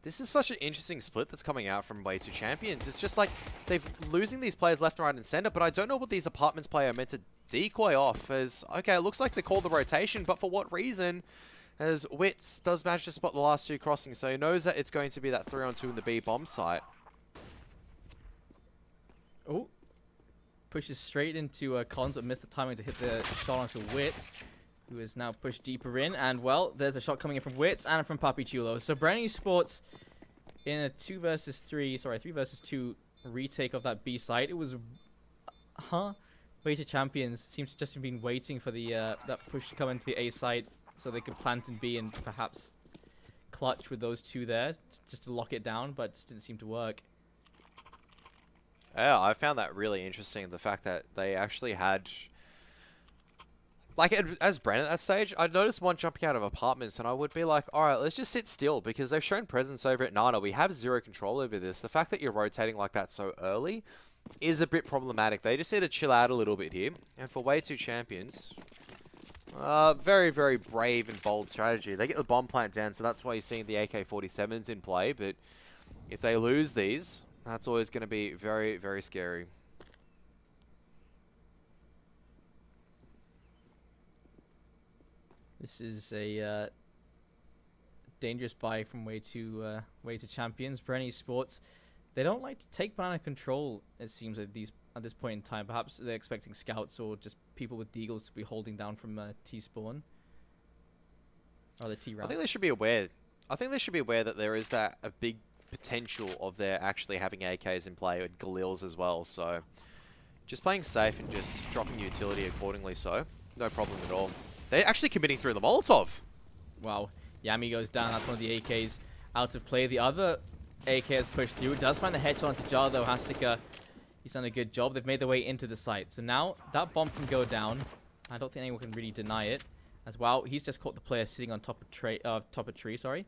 This is such an interesting split that's coming out from Way2 Champions. It's just like they're losing these players left, right, and center, but I don't know what these apartments play are meant to decoy off as, okay, it looks like they called the rotation, but for what reason? As Wits does manage to spot the last 2 crossings, so he knows that it's going to be that 3-on-2 in the B bomb site. Oh. Pushes straight into Cons, but missed the timing to hit the shot onto Wits, who is now pushed deeper in. And, well, there's a shot coming in from Wits and from Papi Chulo. So, Bren Esports in a 3 versus 2 retake of that B site. It was, Way to Champions seems to just have been waiting for the that push to come into the A site so they could plant in B and perhaps clutch with those 2 there just to lock it down, but it just didn't seem to work. Yeah, I found that really interesting. The fact that they actually had, like, as Bren at that stage, I noticed one jumping out of apartments, and I would be like, all right, let's just sit still because they've shown presence over at Nana. We have 0 control over this. The fact that you're rotating like that so early is a bit problematic. They just need to chill out a little bit here. And for Way2 Champions, very, very brave and bold strategy. They get the bomb plant down, so that's why you're seeing the AK-47s in play. But if they lose these, that's always going to be very, very scary. This is a dangerous buy from Way to Champions. Bren Esports, they don't like to take banana control, it seems, at this point in time. Perhaps they're expecting scouts or just people with deagles to be holding down from T-spawn. Or the T-round. I think they should be aware. I think they should be aware that there is a big potential of their actually having AKs in play with Galils as well. So just playing safe and just dropping utility accordingly. So no problem at all. They're actually committing through the Molotov. Wow. Yami goes down. That's one of the AKs out of play. The other AK has pushed through. It does find the headshot onto Jar, though. Hastika, he's done a good job. They've made their way into the site. So now that bomb can go down. I don't think anyone can really deny it. As well, he's just caught the player sitting on top of tree. Sorry.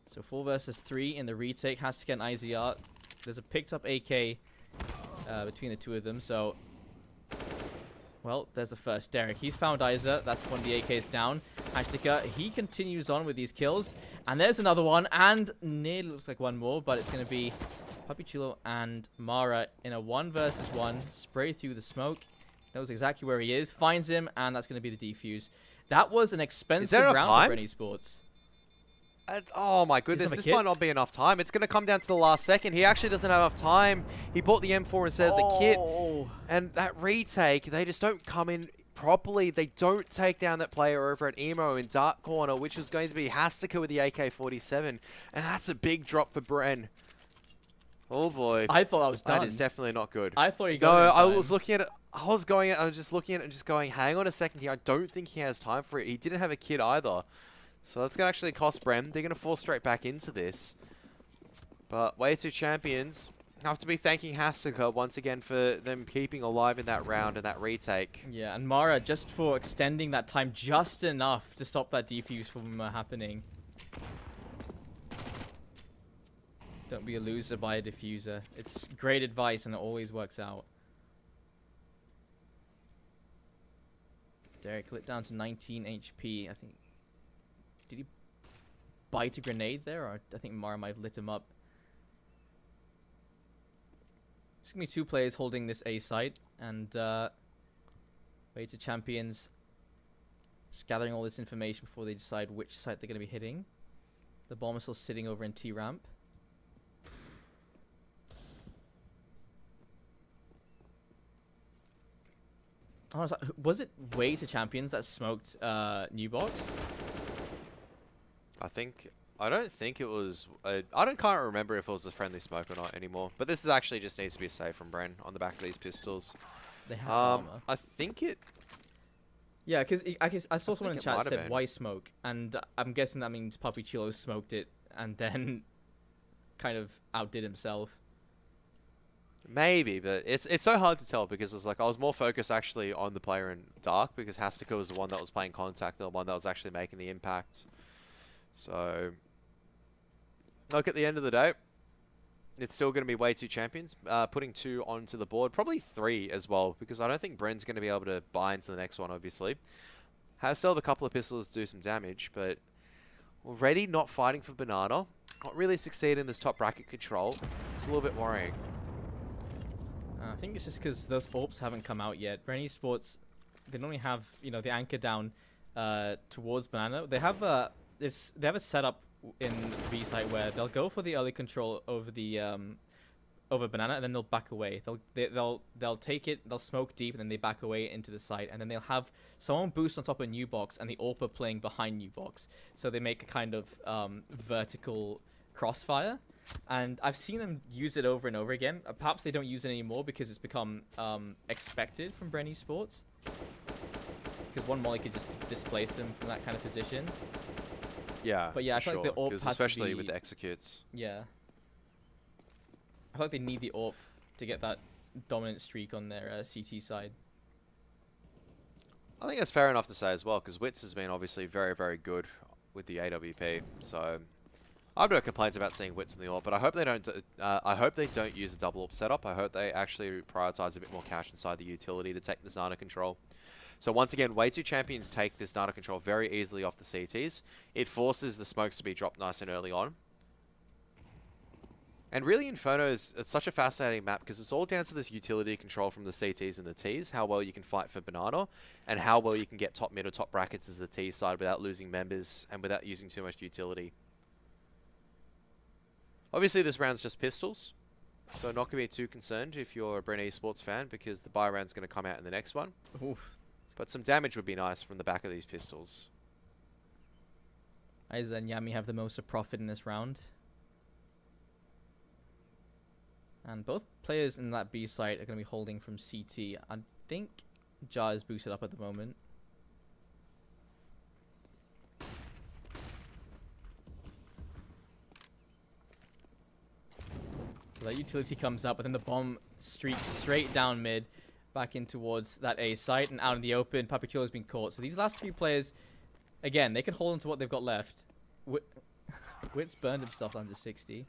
So 4 versus 3 in the retake. Hastika and IZR. There's a picked up AK between the 2 of them. So, well, there's the first. Derek, he's found Iza. That's one of the AKs down. Hastika, he continues on with these kills. And there's another one. And nearly looks like one more, but it's going to be Papi Chulo and Mara in a 1 versus 1. Spray through the smoke. Knows exactly where he is. Finds him, and that's going to be the defuse. That was an expensive round for Bren Esports. Oh my goodness, this might not be enough time. It's going to come down to the last second. He actually doesn't have enough time. He bought the M4 instead of the kit. And that retake, they just don't come in properly. They don't take down that player over at Emo in Dark Corner, which is going to be Hastika with the AK-47. And that's a big drop for Bren. Oh boy. I thought that was done. That is definitely not good. I thought he got it. I was looking at it. I was just looking at it and just going, hang on a second here. I don't think he has time for it. He didn't have a kit either. So that's going to actually cost Bren. They're going to fall straight back into this. But Way2 Champions have to be thanking Hastika once again for them keeping alive in that round and that retake. Yeah, and Mara just for extending that time just enough to stop that defuse from happening. Don't be a loser, buy a diffuser. It's great advice and it always works out. Derek lit down to 19 HP. I think. Did he bite a grenade there? Or I think Mara might have lit him up. It's going to be 2 players holding this A site. And w2 champions just gathering all this information before they decide which site they're going to be hitting. The bomb is still sitting over in T ramp. Oh, was it w2 champions that smoked New Box? I don't think it was. Can't remember if it was a friendly smoke or not anymore. But this is actually just needs to be a save from Bren on the back of these pistols. They have armor. I think it. Yeah, because I saw someone in chat said been. why smoke, and I'm guessing that means Papi Chulo smoked it and then kind of outdid himself. Maybe, but it's so hard to tell because it's like I was more focused actually on the player in dark because Hastika was the one that was playing contact, the one that was actually making the impact. So, look, at the end of the day, it's still going to be w2 champions, putting 2 onto the board, probably 3 as well, because I don't think Bren's going to be able to buy into the next one, obviously. Has still have a couple of pistols to do some damage, but already not fighting for Banana, not really succeeding in this top bracket control. It's a little bit worrying. I think it's just because those AWPs haven't come out yet. Bren Esports, they don't only have, you know, the anchor down towards Banana. They have a setup in B site where they'll go for the early control over the over Banana, and then they'll back away. They'll take it, they'll smoke deep, and then they back away into the site, and then they'll have someone boost on top of New Box and the AWP playing behind New Box. So they make a kind of vertical crossfire. And I've seen them use it over and over again. Perhaps they don't use it anymore because it's become expected from Bren Esports. Because one molly could just displace them from that kind of position. Yeah, but yeah, I feel like the AWP has especially to be, with the executes. Yeah. I feel like they need the AWP to get that dominant streak on their CT side. I think that's fair enough to say as well, because w2c has been obviously very, very good with the AWP. So I have no complaints about seeing w2c in the AWP, but I hope they don't. I hope they don't use a double AWP setup. I hope they actually prioritize a bit more cash inside the utility to take this Nana control. So once again, w2 champions take this Nana control very easily off the CTs. It forces the smokes to be dropped nice and early on. And really, Inferno's, it's such a fascinating map because it's all down to this utility control from the CTs and the Ts, how well you can fight for Banana, and how well you can get top mid or top brackets as the T side without losing members and without using too much utility. Obviously, this round's just pistols, so not going to be too concerned if you're a Bren Esports fan because the buy round's going to come out in the next one. Oof. But some damage would be nice from the back of these pistols. Aiza and Yami have the most of profit in this round. And both players in that B site are going to be holding from CT. I think Ja is boosted up at the moment. So that utility comes up, but then the bomb streaks straight down mid, back in towards that A site, and out in the open. Papi Chulo's been caught. So these last 3 players, again, they can hold on to what they've got left. w2c's burned himself down to 60.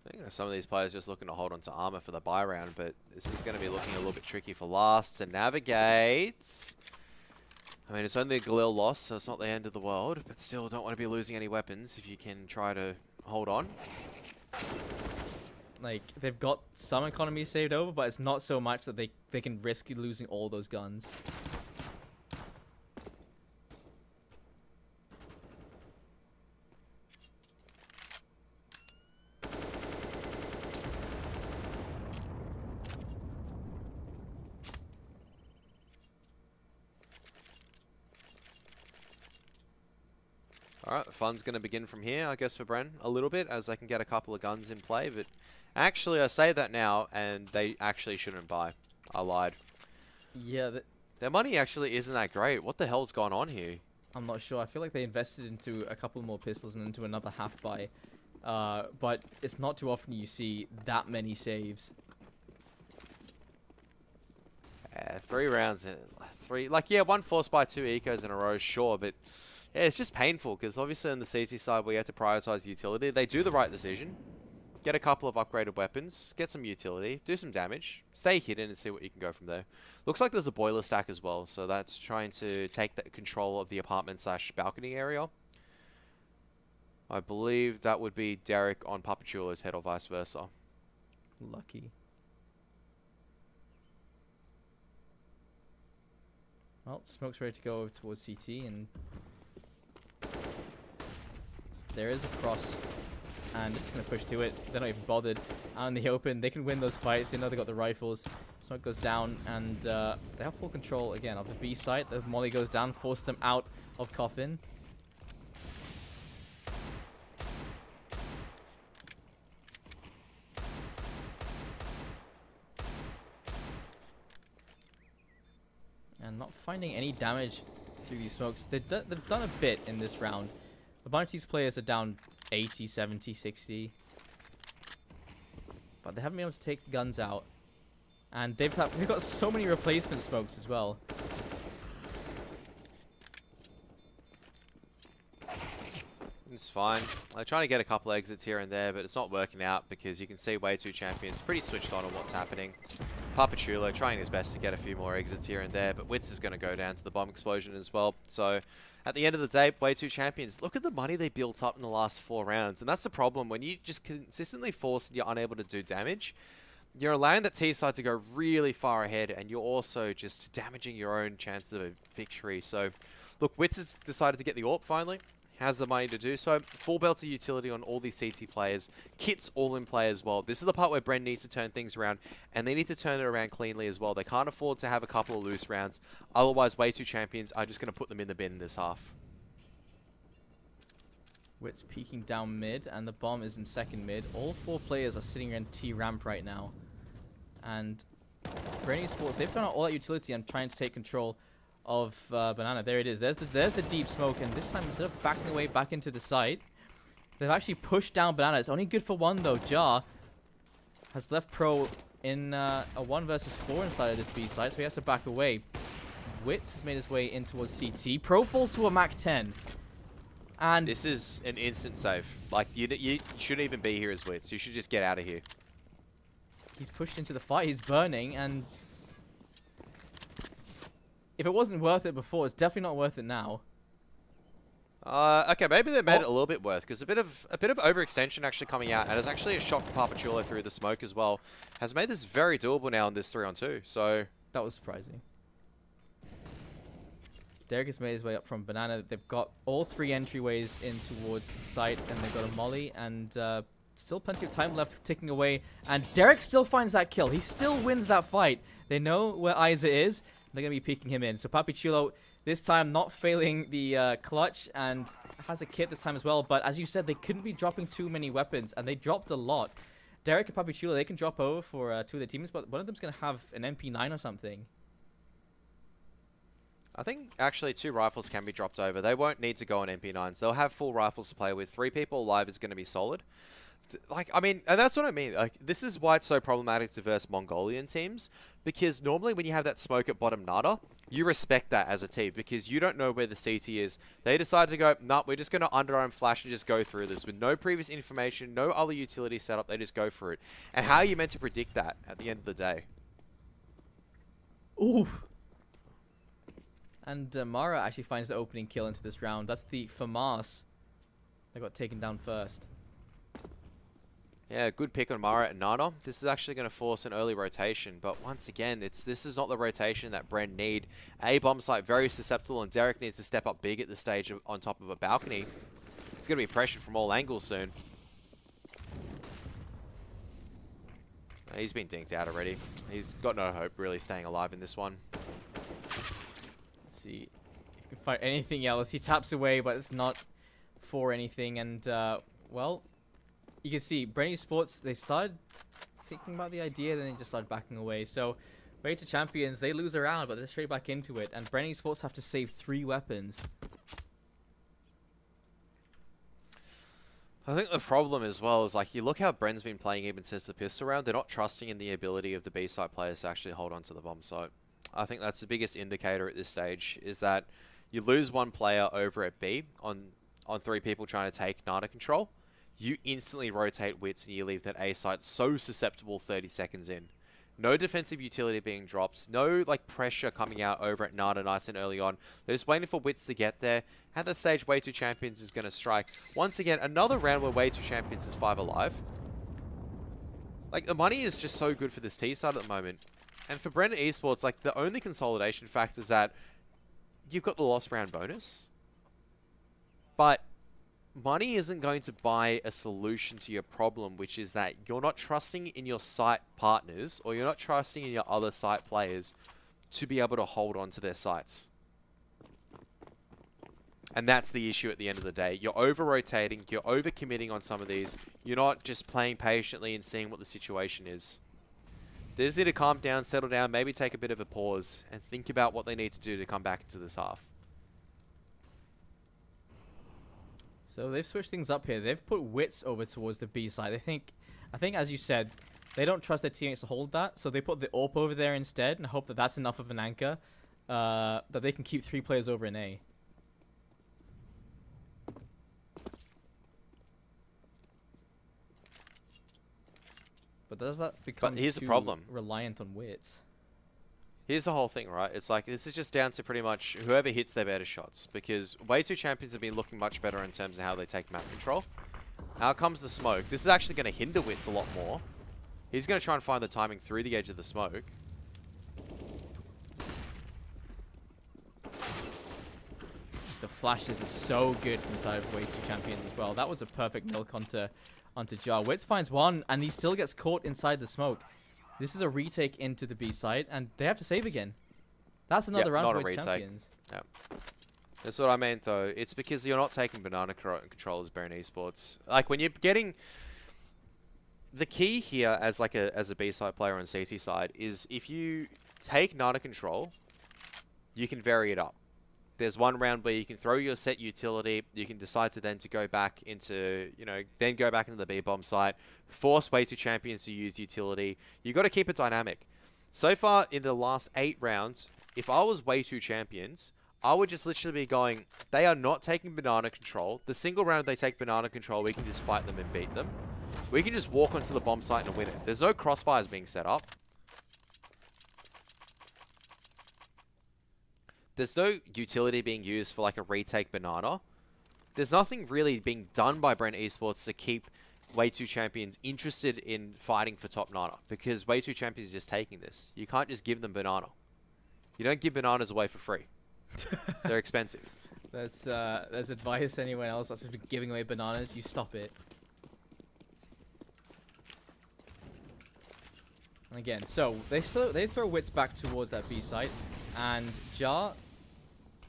I think some of these players just looking to hold on to armor for the buy round, but this is going to be looking a little bit tricky for last to navigate. I mean, it's only a Galil loss, so it's not the end of the world, but still don't want to be losing any weapons if you can try to hold on. Like, they've got some economy saved over, but it's not so much that they can risk losing all those guns. Alright, the fun's going to begin from here, I guess, for Bren, a little bit, as they can get a couple of guns in play, but actually, I say that now, and they actually shouldn't buy. I lied. Yeah, their money actually isn't that great. What the hell's gone on here? I'm not sure. I feel like they invested into a couple more pistols and into another half buy. But it's not too often you see that many saves. 3 rounds, 3, like, yeah, 1 forced by 2 ecos in a row, sure, but yeah, it's just painful because obviously on the CT side we have to prioritize utility. They do the right decision, get a couple of upgraded weapons, get some utility, do some damage, stay hidden and see what you can go from there. Looks like there's a boiler stack as well, so that's trying to take that control of the apartment / balcony area. I believe that would be Derek on Papachulo's head or vice versa. Lucky. Well, smoke's ready to go over towards CT, and there is a cross, and it's going to push through it. They're not even bothered. Out in the open, they can win those fights. They know they got the rifles. Smoke goes down, and they have full control again of the B site. The molly goes down, forces them out of coffin. And not finding any damage through these smokes. They've done a bit in this round. A bunch of these players are down 80, 70, 60. But they haven't been able to take guns out. And they've got so many replacement smokes as well. It's fine. They're trying to get a couple exits here and there, but it's not working out because you can see w2 champions pretty switched on what's happening. Papachulo trying his best to get a few more exits here and there, but Wits is going to go down to the bomb explosion as well. So at the end of the day, w2 champions, look at the money they built up in the last 4 rounds. And that's the problem. When you just consistently force and you're unable to do damage, you're allowing that T side to go really far ahead, and you're also just damaging your own chances of a victory. So look, Wits has decided to get the AWP finally. Has the money to do so. Full belts of utility on all these CT players. Kits all in play as well. This is the part where Bren needs to turn things around, and they need to turn it around cleanly as well. They can't afford to have a couple of loose rounds. Otherwise, w2 champions are just going to put them in the bin in this half. Wits peeking down mid, and the bomb is in second mid. All 4 players are sitting in T ramp right now. And Bren Esports, they've done all that utility and trying to take control of Banana. There it is. There's the deep smoke, and this time instead of backing away back into the site, they've actually pushed down Banana. It's only good for 1 though. Jar has left Pro in a 1 versus 4 inside of this B site, so he has to back away. Wits has made his way in towards CT. Pro falls to a Mac 10. And this is an instant save. Like, you shouldn't even be here as Wits. You should just get out of here. He's pushed into the fight. He's burning, and if it wasn't worth it before, it's definitely not worth it now. Okay, maybe they made it a little bit worth, because a bit of overextension actually coming out, and it's actually a shot for Papachulo through the smoke as well, has made this very doable now in this 3-on-2. So that was surprising. Derek has made his way up from Banana. They've got all 3 entryways in towards the site, and they've got a molly, and still plenty of time left ticking away. And Derek still finds that kill. He still wins that fight. They know where Isa is. They're going to be peeking him in. So Papachulo, this time not failing the clutch, and has a kit this time as well. But as you said, they couldn't be dropping too many weapons, and they dropped a lot. Derek and Papachulo, they can drop over for 2 of their teammates, but one of them's going to have an MP9 or something. I think actually 2 rifles can be dropped over. They won't need to go on MP9s. They'll have full rifles to play with. 3 people alive is going to be solid. Like, I mean, and that's what I mean. Like, this is why it's so problematic to verse Mongolian teams, because normally when you have that smoke at bottom nada, you respect that as a team because you don't know where the CT is. They decided to go, nah, we're just going to underarm flash and just go through this with no previous information, no other utility setup. They just go for it. And how are you meant to predict that at the end of the day? Ooh. And Mara actually finds the opening kill into this round. That's the FAMAS that got taken down first. Yeah, good pick on Mara and Nana. This is actually going to force an early rotation, but once again, this is not the rotation that Bren need. A-bomb site very susceptible, and Derek needs to step up big at this stage on top of a balcony. It's going to be pressured from all angles soon. He's been dinked out already. He's got no hope really staying alive in this one. Let's see if he can find anything else. He taps away, but it's not for anything, and well, you can see Bren Esports, they started thinking about the idea, then they just started backing away. So, w2 champions, they lose a round, but they're straight back into it. And Bren Esports have to save 3 weapons. I think the problem as well is, like, you look how Bren's been playing even since the pistol round. They're not trusting in the ability of the B-site players to actually hold on to the bomb site. I think that's the biggest indicator at this stage, is that you lose 1 player over at B on 3 people trying to take Nada control. you instantly rotate Wits and you leave that A site so susceptible 30 seconds in. No defensive utility being dropped. No like pressure coming out over at Nada nice and early on. They're just waiting for Wits to get there. At that stage, w2 Champions is going to strike. Once again, another round where w2 Champions is 5 alive. Like, the money is just so good for this T side at the moment. And for Bren Esports, like, the only consolidation factor is that you've got the lost round bonus. But money isn't going to buy a solution to your problem, which is that you're not trusting in your site partners, or you're not trusting in your other site players to be able to hold on to their sites. And that's the issue at the end of the day. You're over-rotating, you're over-committing on some of these. You're not just playing patiently and seeing what the situation is. They just need to calm down, settle down, maybe take a bit of a pause, and think about what they need to do to come back into this half. So they've switched things up here. They've put Wits over towards the B side. I think as you said, they don't trust their teammates to hold that, so they put the AWP over there instead and hope that that's enough of an anchor that they can keep 3 players over in A. But does that become here's the too problem. reliant on Wits? Here's the whole thing, right? It's like, this is just down to pretty much whoever hits their better shots. Because w2 Champions have been looking much better in terms of how they take map control. Out comes the smoke. This is actually going to hinder Wits a lot more. He's going to try and find the timing through the edge of the smoke. The flashes are so good from the side of w2 Champions as well. That was a perfect milk onto Jar. Wits finds one, and he still gets caught inside the smoke. This is a retake into the B side, and they have to save again. That's another round for w2 Champions. Yeah. That's what I meant, though. It's because you're not taking banana control as Bren Esports. Like, when you're getting... The key here as like as a B side player on CT side is if you take Nana control, you can vary it up. There's one round where you can throw your set utility. You can decide to then to go back into, then go back into the B-bomb site. Force w2 Champions to use utility. You got to keep it dynamic. So far in the last 8 rounds, if I was w2 Champions, I would just literally be going, they are not taking banana control. The single round they take banana control, we can just fight them and beat them. We can just walk onto the bomb site and win it. There's no crossfires being set up. There's no utility being used for like a retake banana. There's nothing really being done by Bren Esports to keep w2 Champions interested in fighting for top Nana, because w2 Champions are just taking this. You can't just give them banana. You don't give bananas away for free. They're expensive. That's advice to anyone else that's giving away bananas. You stop it. And again, so they throw Wits back towards that B site, and Jar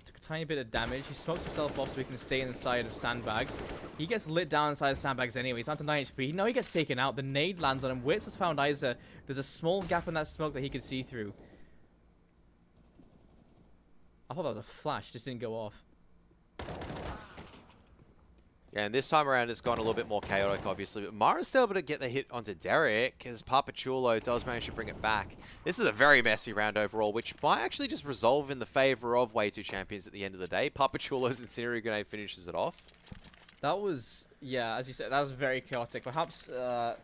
took a tiny bit of damage. He smokes himself off so he can stay inside of sandbags. He gets lit down inside of sandbags anyway. He's down to 9 HP. Now he gets taken out. The nade lands on him. Wits has found Isa. There's a small gap in that smoke that he could see through. I thought that was a flash. It just didn't go off. Yeah, and this time around it's gone a little bit more chaotic, obviously. But Mara's still able to get the hit onto Derek, as Papachulo does manage to bring it back. This is a very messy round overall, which might actually just resolve in the favor of w2 Champions at the end of the day. Papachulo's incendiary grenade finishes it off. That was, yeah, as you said, that was very chaotic. Perhaps Bren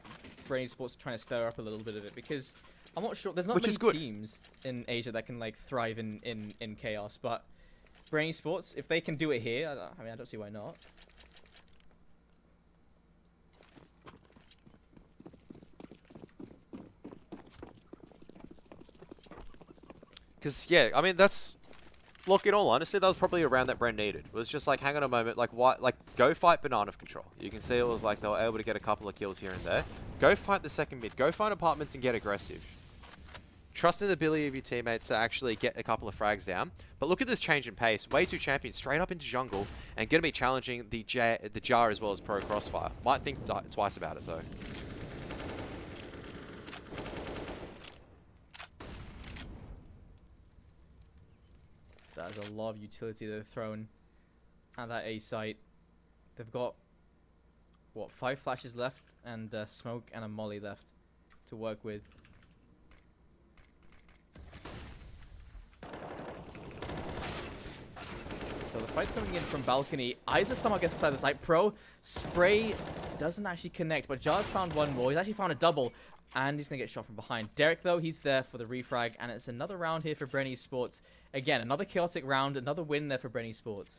Esports are trying to stir up a little bit of it, because I'm not sure. There's not many teams in Asia that can like thrive in chaos, but Bren Esports, if they can do it here, I mean, I don't see why not. Because, yeah, I mean, that's... Look, in all honesty, that was probably a round that Bren needed. It was just like, hang on a moment, like, what? Like, go fight banana control. You can see it was like they were able to get a couple of kills here and there. Go fight the second mid. Go find apartments and get aggressive. Trust in the ability of your teammates to actually get a couple of frags down. But look at this change in pace. w2 Champions straight up into jungle and going to be challenging the Jar as well as Pro Crossfire. Might think twice about it, though. There's a lot of utility they've thrown at that A site. They've got, what, 5 flashes left and smoke and a molly left to work with. So the fight's coming in from balcony. Isa somehow gets inside the site. Pro spray doesn't actually connect, but Jar's found one more. He's actually found a double, and he's going to get shot from behind. Derek, though, he's there for the refrag, and it's another round here for Bren Esports. Again, another chaotic round, another win there for Bren Esports.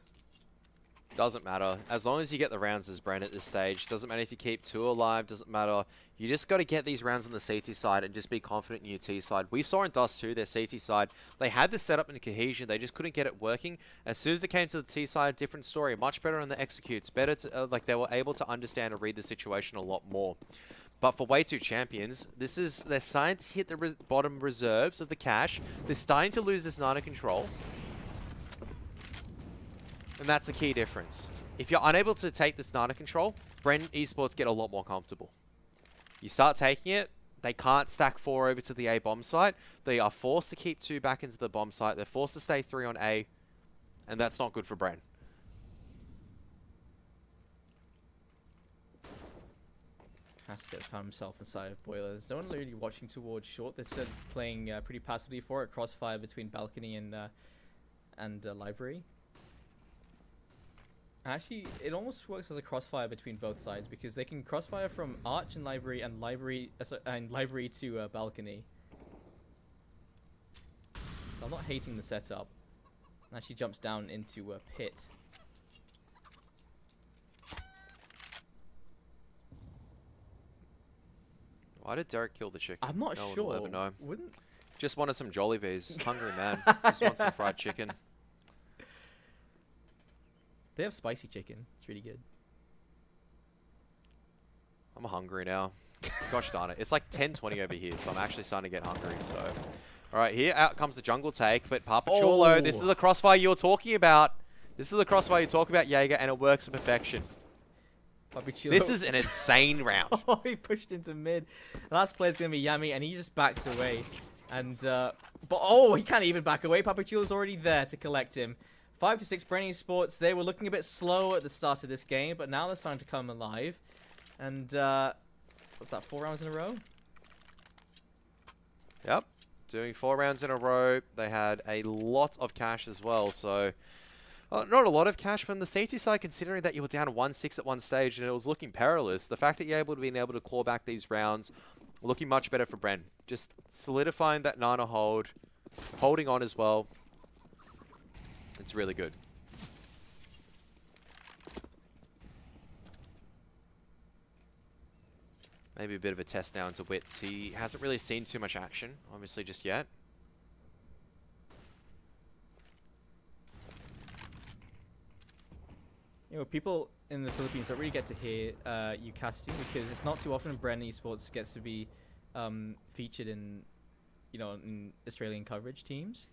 Doesn't matter. As long as you get the rounds as Bren at this stage. Doesn't matter if you keep 2 alive. Doesn't matter. You just got to get these rounds on the CT side and just be confident in your T side. We saw in Dust 2, their CT side, they had the setup and cohesion. They just couldn't get it working. As soon as it came to the T side, different story. Much better on the executes. Better to, like they were able to understand and read the situation a lot more. But for w2 champions, they're starting to hit the bottom reserves of the cache. They're starting to lose this Nana control. And that's a key difference. If you're unable to take this Nana control, Bren Esports get a lot more comfortable. You start taking it, they can't stack 4 over to the A bomb site. They are forced to keep 2 back into the bomb site. They're forced to stay 3 on A, and that's not good for Bren. Haskell found himself inside of Boilers. No one really watching towards short. They're still playing pretty passively for it. Crossfire between balcony and library. Actually, it almost works as a crossfire between both sides because they can crossfire from arch and library to balcony. So I'm not hating the setup. And actually jumps down into pit. Why did Derek kill the chicken? I'm not no sure. One will ever know. Wouldn't? Just wanted some Jollibees. Hungry man. Just want some fried chicken. They have spicy chicken. It's really good. I'm hungry now. Gosh darn it. It's like 10:20 over here, so I'm actually starting to get hungry. So, all right, here out comes the jungle take. But Papachulo, this is the crossfire you're talking about. This is the crossfire you talk about, Jaeger, and it works to perfection. Papachulo. This is an insane round. Oh, he pushed into mid. Last player's going to be Yami, and he just backs away. And, but, oh, he can't even back away. Papachulo's already there to collect him. 5-6 Bren Esports. They were looking a bit slow at the start of this game, but now they're starting to come alive. And, what's that, 4 rounds in a row? Yep. Doing 4 rounds in a row. They had a lot of cash as well, so... not a lot of cash, but on the CT side, considering that you were down 1-6 at one stage and it was looking perilous, the fact that you're able to claw back these rounds, looking much better for Bren. Just solidifying that Nana hold, holding on as well. It's really good. Maybe a bit of a test now into Wits. He hasn't really seen too much action, obviously, just yet. You know, people in the Philippines don't really get to hear you casting because it's not too often Bren Esports gets to be featured in, you know, in Australian coverage teams.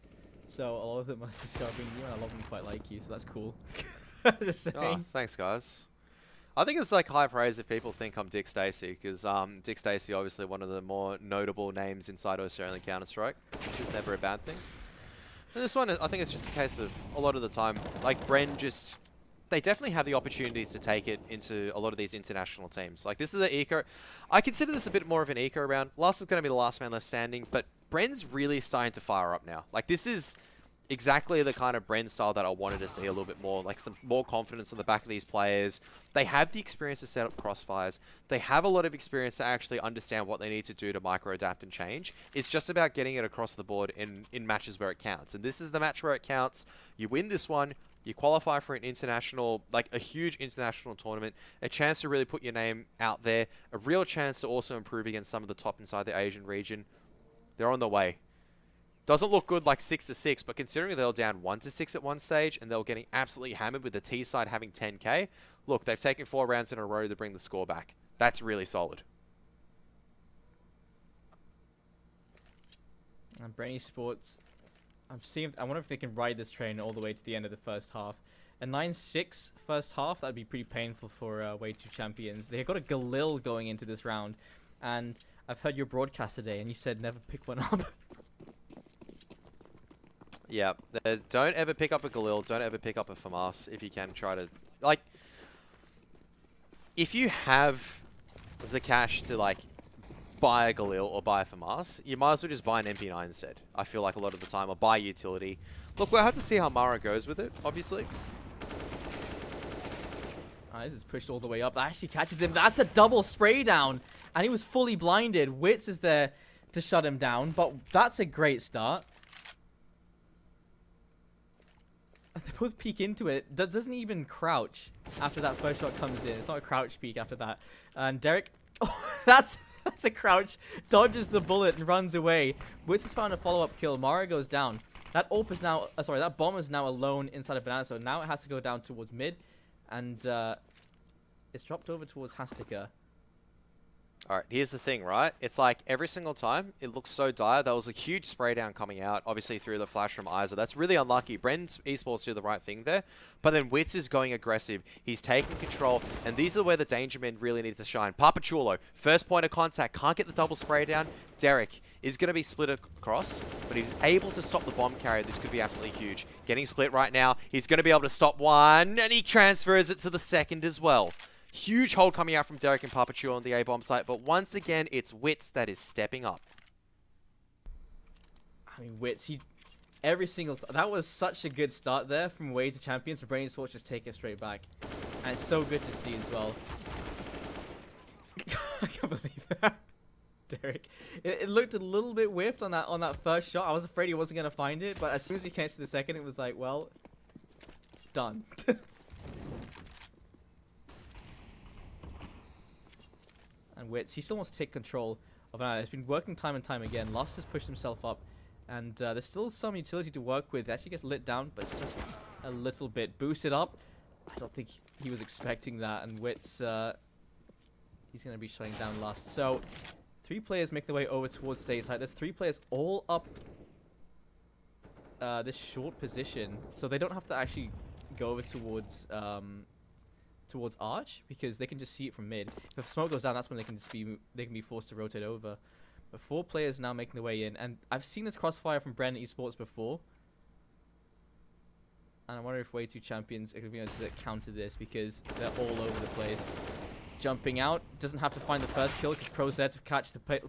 So a lot of them are discovering you, and a lot of them quite like you. So that's cool. Just saying. Oh, thanks, guys. I think it's like high praise if people think I'm Dick Stacey, because Dick Stacey, obviously one of the more notable names inside Australian Counter-Strike, which is never a bad thing. And this one, I think it's just a case of a lot of the time, like Bren just... They definitely have the opportunities to take it into a lot of these international teams. Like, this is an eco... I consider this a bit more of an eco round. Last is going to be the last man left standing, but Bren's really starting to fire up now. Like, this is exactly the kind of Bren style that I wanted to see a little bit more. Like, some more confidence on the back of these players. They have the experience to set up crossfires. They have a lot of experience to actually understand what they need to do to micro-adapt and change. It's just about getting it across the board in matches where it counts. And this is the match where it counts. You win this one. You qualify for an international, like a huge international tournament, a chance to really put your name out there, a real chance to also improve against some of the top inside the Asian region. They're on the way. Doesn't look good like 6-6, but considering they were down 1-6 at one stage and they were getting absolutely hammered with the T side having 10k, look, they've taken 4 rounds in a row to bring the score back. That's really solid. Bren Esports, I wonder if they can ride this train all the way to the end of the first half. A 9-6 first half, that'd be pretty painful for w2 champions. They've got a Galil going into this round, and I've heard your broadcast today, and you said never pick one up. Yeah, don't ever pick up a Galil, don't ever pick up a FAMAS if you can try to... Like, if you have the cash to, like, buy a Galil or buy a FAMAS, you might as well just buy an MP9 instead. I feel like a lot of the time, or buy utility. Look, we'll have to see how Mara goes with it, obviously. This is pushed all the way up. That actually catches him. That's a double spray down. And he was fully blinded. w2c is there to shut him down. But that's a great start. They both peek into it. Doesn't even crouch after that first shot comes in. It's not a crouch peek after that. And Derek... Oh, that's a crouch. Dodges the bullet and runs away. w2c has found a follow-up kill. Mara goes down. That AWP is now... that bomb is now alone inside of Banana. So now it has to go down towards mid. And it's dropped over towards Hastika. Alright, here's the thing, right? It's like every single time, it looks so dire. There was a huge spray down coming out, obviously through the flash from Isa. That's really unlucky. Bren's Esports do the right thing there. But then w2c is going aggressive. He's taking control. And these are where the danger men really need to shine. Papachulo, first point of contact, can't get the double spray down. Derek is going to be split across, but he's able to stop the bomb carrier. This could be absolutely huge. Getting split right now. He's going to be able to stop one, and he transfers it to the second as well. Huge hold coming out from Derek and Papachulo on the A-bomb site, but once again, it's w2c that is stepping up. I mean, w2c, every single time. That was such a good start there from way to champions. For Brain Sports just take it straight back. And it's so good to see as well. I can't believe that. Derek. It looked a little bit whiffed on that first shot. I was afraid he wasn't going to find it, but as soon as he connected to the second, it was like, well, done. And w2c, he still wants to take control of Banana. He's been working time and time again. Lost has pushed himself up. And there's still some utility to work with. It actually gets lit down, but it's just a little bit boosted up. I don't think he was expecting that. And w2c, he's going to be shutting down Lust. So 3 players make their way over towards stage side. There's 3 players all up this short position. So they don't have to actually go over towards Arch, because they can just see it from mid. If smoke goes down, that's when they can be forced to rotate over. But 4 players now making their way in, and I've seen this crossfire from Bren Esports before, and I wonder if w2 champions are going to be able to counter this, because they're all over the place. Jumping out, doesn't have to find the first kill because Pro's there to catch the player